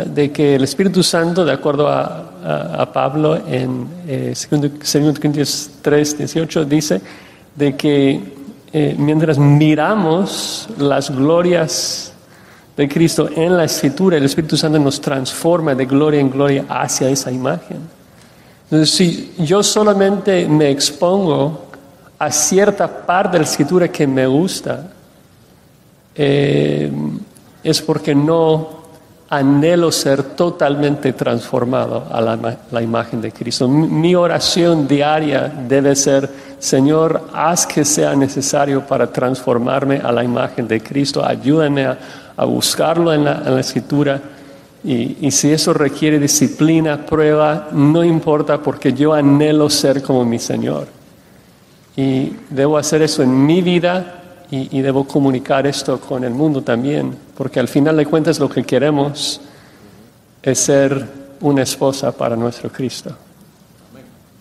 de que el Espíritu Santo, de acuerdo a Pablo en 2 Corintios 3:18, dice de que mientras miramos las glorias de Cristo en la Escritura, el Espíritu Santo nos transforma de gloria en gloria hacia esa imagen. Entonces, si yo solamente me expongo a cierta parte de la Escritura que me gusta, es porque no anhelo ser totalmente transformado a la imagen de Cristo. Mi oración diaria debe ser: Señor, haz que sea necesario para transformarme a la imagen de Cristo. Ayúdame a buscarlo en la Escritura. Y si eso requiere disciplina, prueba, no importa, porque yo anhelo ser como mi Señor. Y debo hacer eso en mi vida. Y debo comunicar esto con el mundo también, porque al final de cuentas lo que queremos es ser una esposa para nuestro Cristo.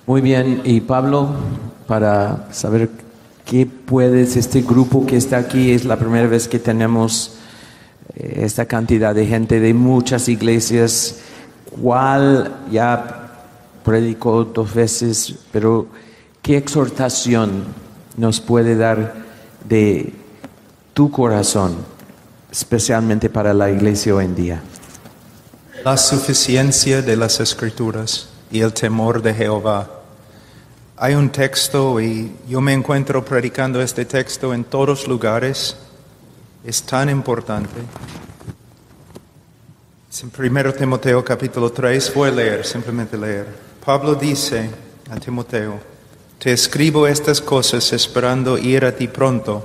Muy bien, y Pablo, para saber qué puedes, este grupo que está aquí, es la primera vez que tenemos esta cantidad de gente de muchas iglesias. ¿Cuál? Ya predicó 2 veces, pero ¿qué exhortación nos puede dar de tu corazón, especialmente para la iglesia hoy en día? La suficiencia de las Escrituras y el temor de Jehová. Hay un texto, y yo me encuentro predicando este texto en todos lugares. Es tan importante. Es en 1 Timoteo capítulo 3. Voy a leer, simplemente leer. Pablo dice a Timoteo: te escribo estas cosas esperando ir a ti pronto,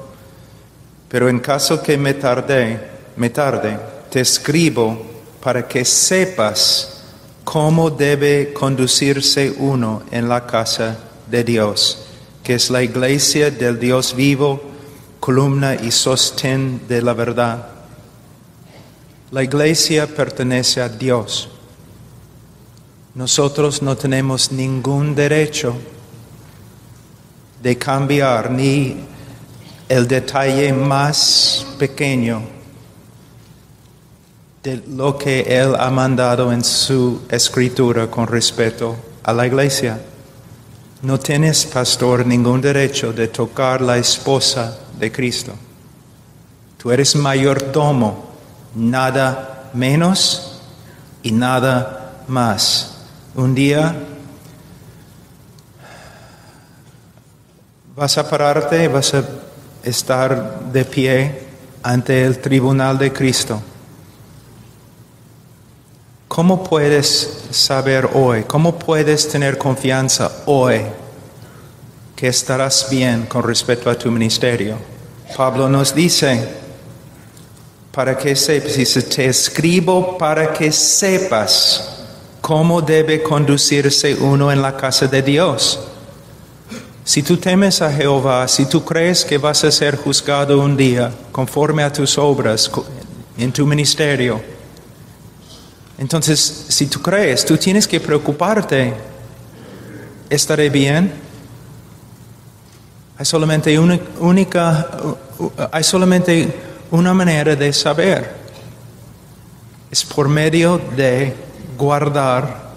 pero en caso que me tarde, te escribo para que sepas cómo debe conducirse uno en la casa de Dios, que es la iglesia del Dios vivo, columna y sostén de la verdad. La iglesia pertenece a Dios. Nosotros no tenemos ningún derecho de cambiar ni el detalle más pequeño de lo que Él ha mandado en su escritura con respecto a la iglesia. No tienes, pastor, ningún derecho de tocar la esposa de Cristo. Tú eres mayordomo, nada menos y nada más. Un día vas a pararte, vas a estar de pie ante el tribunal de Cristo. ¿Cómo puedes saber hoy, cómo puedes tener confianza hoy que estarás bien con respecto a tu ministerio? Pablo nos dice, para que sepas, dice, te escribo para que sepas cómo debe conducirse uno en la casa de Dios. Si tú temes a Jehová, si tú crees que vas a ser juzgado un día conforme a tus obras en tu ministerio, entonces si tú crees, tú tienes que preocuparte. ¿Estaré bien? Hay solamente una manera de saber. Es por medio de guardar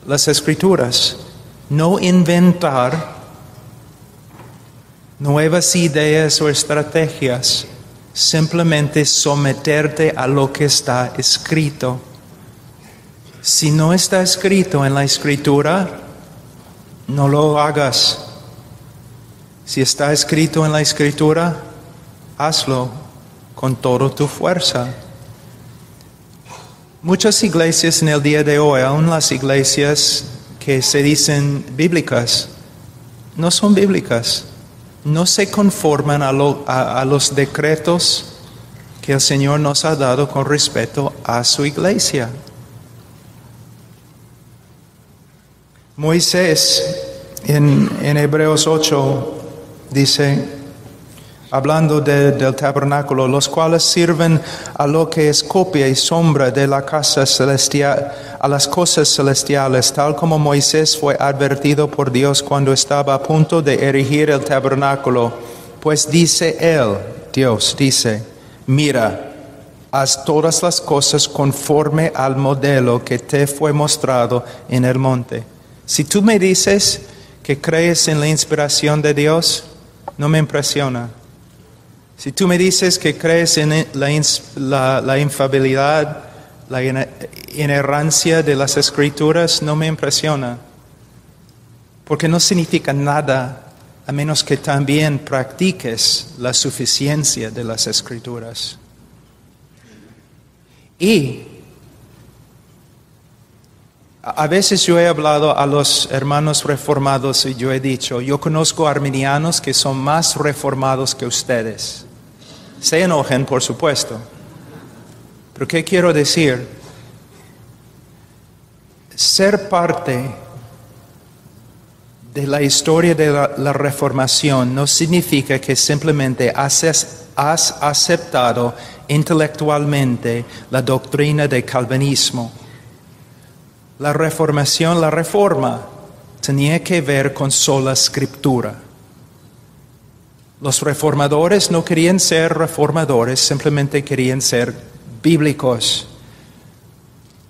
las Escrituras. No inventar nuevas ideas o estrategias, simplemente someterte a lo que está escrito. Si no está escrito en la Escritura, no lo hagas. Si está escrito en la Escritura, hazlo con toda tu fuerza. Muchas iglesias en el día de hoy, aún las iglesias que se dicen bíblicas, no son bíblicas, no se conforman a los decretos que el Señor nos ha dado con respecto a su iglesia. Moisés en Hebreos 8 dice, hablando del tabernáculo, los cuales sirven a lo que es copia y sombra de la casa celestial, a las cosas celestiales, tal como Moisés fue advertido por Dios cuando estaba a punto de erigir el tabernáculo. Pues dice él, Dios dice, mira, haz todas las cosas conforme al modelo que te fue mostrado en el monte. Si tú me dices que crees en la inspiración de Dios, no me impresiona. Si tú me dices que crees en la infalibilidad, la inerrancia de las Escrituras, no me impresiona. Porque no significa nada a menos que también practiques la suficiencia de las Escrituras. Y a veces yo he hablado a los hermanos reformados y yo he dicho, yo conozco arminianos que son más reformados que ustedes. Se enojen, por supuesto. Pero ¿qué quiero decir? Ser parte de la historia de la reformación no significa que simplemente has aceptado intelectualmente la doctrina del calvinismo. La reformación, la reforma, tenía que ver con sola escritura. Los reformadores no querían ser reformadores, simplemente querían ser bíblicos.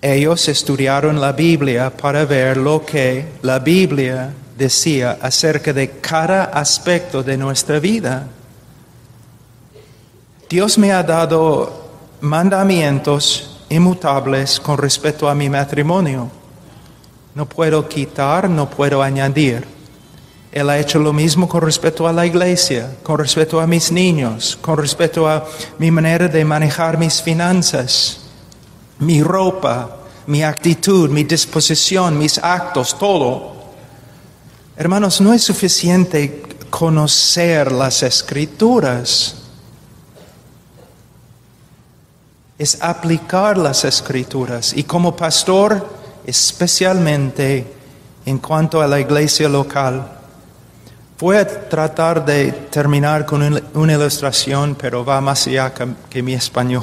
Ellos estudiaron la Biblia para ver lo que la Biblia decía acerca de cada aspecto de nuestra vida. Dios me ha dado mandamientos inmutables con respecto a mi matrimonio. No puedo quitar, no puedo añadir. Él ha hecho lo mismo con respecto a la iglesia, con respecto a mis niños, con respecto a mi manera de manejar mis finanzas, mi ropa, mi actitud, mi disposición, mis actos, todo. Hermanos, no es suficiente conocer las Escrituras. Es aplicar las Escrituras. Y como pastor, especialmente en cuanto a la iglesia local, voy a tratar de terminar con una ilustración, pero va más allá que mi español.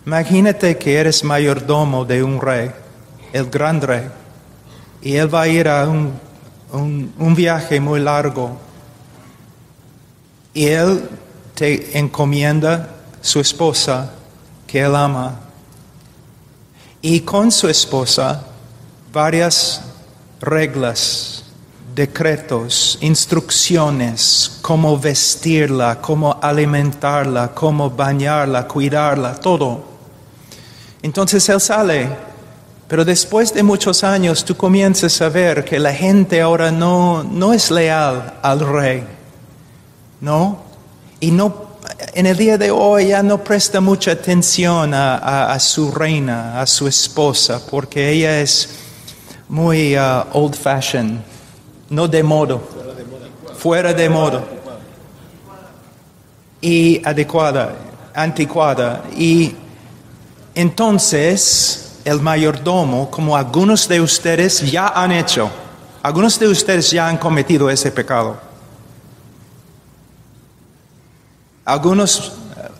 Imagínate que eres mayordomo de un rey, el gran rey, y él va a ir a un viaje muy largo, y él te encomienda su esposa que él ama, y con su esposa varias reglas, decretos, instrucciones, cómo vestirla, cómo alimentarla, cómo bañarla, cuidarla, todo. Entonces él sale, pero después de muchos años tú comienzas a ver que la gente ahora no es leal al rey, ¿no? Y en el día de hoy ya no presta mucha atención a su reina, a su esposa, porque ella es muy old fashioned, no de modo, fuera de modo, y anticuada. Y entonces el mayordomo, como algunos de ustedes ya han hecho, algunos de ustedes ya han cometido ese pecado.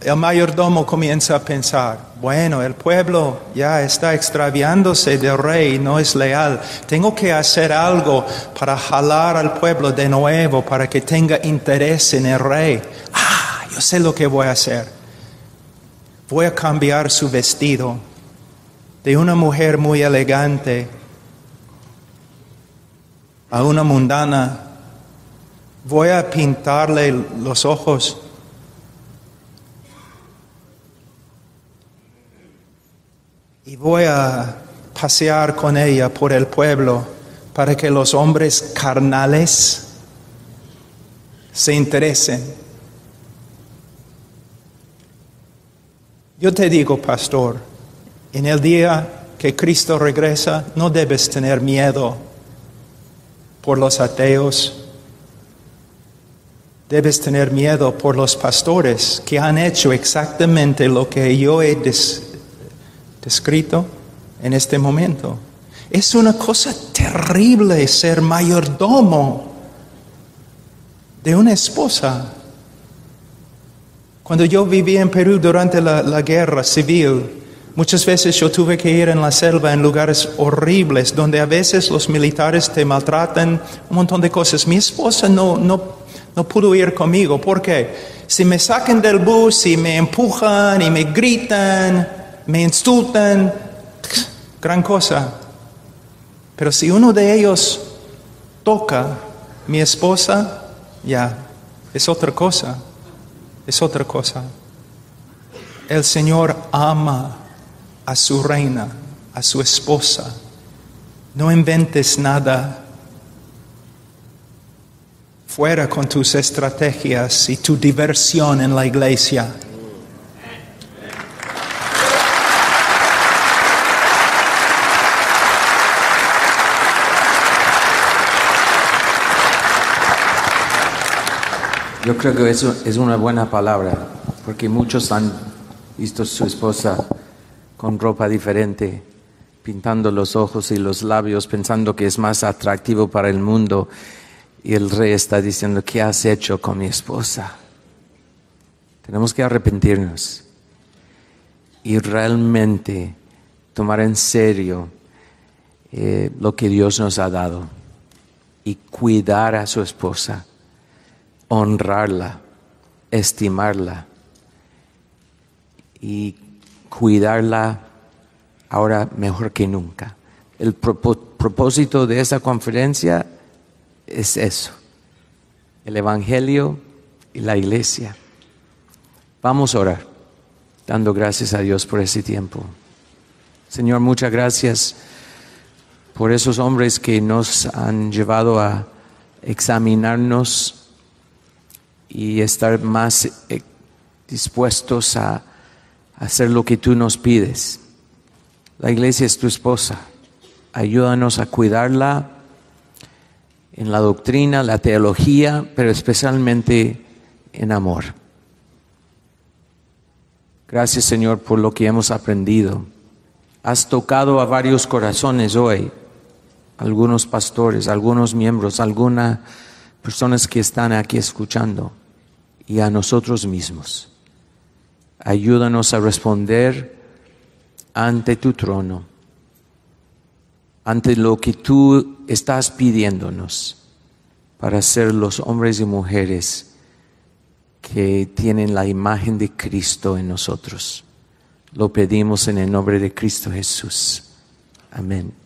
El mayordomo comienza a pensar, bueno, el pueblo ya está extraviándose del rey, no es leal. Tengo que hacer algo para jalar al pueblo de nuevo, para que tenga interés en el rey. Yo sé lo que voy a hacer. Voy a cambiar su vestido de una mujer muy elegante a una mundana. Voy a pintarle los ojos. Y voy a pasear con ella por el pueblo para que los hombres carnales se interesen. Yo te digo, pastor, en el día que Cristo regresa, no debes tener miedo por los ateos. Debes tener miedo por los pastores que han hecho exactamente lo que yo he descrito en este momento. Es una cosa terrible ser mayordomo de una esposa. Cuando yo vivía en Perú durante la guerra civil, muchas veces yo tuve que ir en la selva en lugares horribles, donde a veces los militares te maltratan, un montón de cosas. Mi esposa no pudo ir conmigo. ¿Por qué? Si me sacan del bus y me empujan y me gritan, me insultan, gran cosa. Pero si uno de ellos toca mi esposa, ya, es otra cosa. Es otra cosa. El Señor ama a su reina, a su esposa. No inventes nada. Fuera con tus estrategias y tu diversión en la iglesia. Yo creo que eso es una buena palabra, porque muchos han visto a su esposa con ropa diferente, pintando los ojos y los labios, pensando que es más atractivo para el mundo, y el rey está diciendo, ¿qué has hecho con mi esposa? Tenemos que arrepentirnos y realmente tomar en serio lo que Dios nos ha dado y cuidar a su esposa, honrarla, estimarla y cuidarla ahora mejor que nunca. El propósito de esa conferencia es eso, el Evangelio y la iglesia. Vamos a orar, dando gracias a Dios por ese tiempo. Señor, muchas gracias por esos hombres que nos han llevado a examinarnos y estar más dispuestos a hacer lo que tú nos pides. La iglesia es tu esposa. Ayúdanos a cuidarla en la doctrina, la teología, pero especialmente en amor. Gracias, Señor, por lo que hemos aprendido. Has tocado a varios corazones hoy, algunos pastores, algunos miembros, algunas personas que están aquí escuchando, y a nosotros mismos. Ayúdanos a responder ante tu trono, ante lo que tú estás pidiéndonos para ser los hombres y mujeres que tienen la imagen de Cristo en nosotros. Lo pedimos en el nombre de Cristo Jesús. Amén.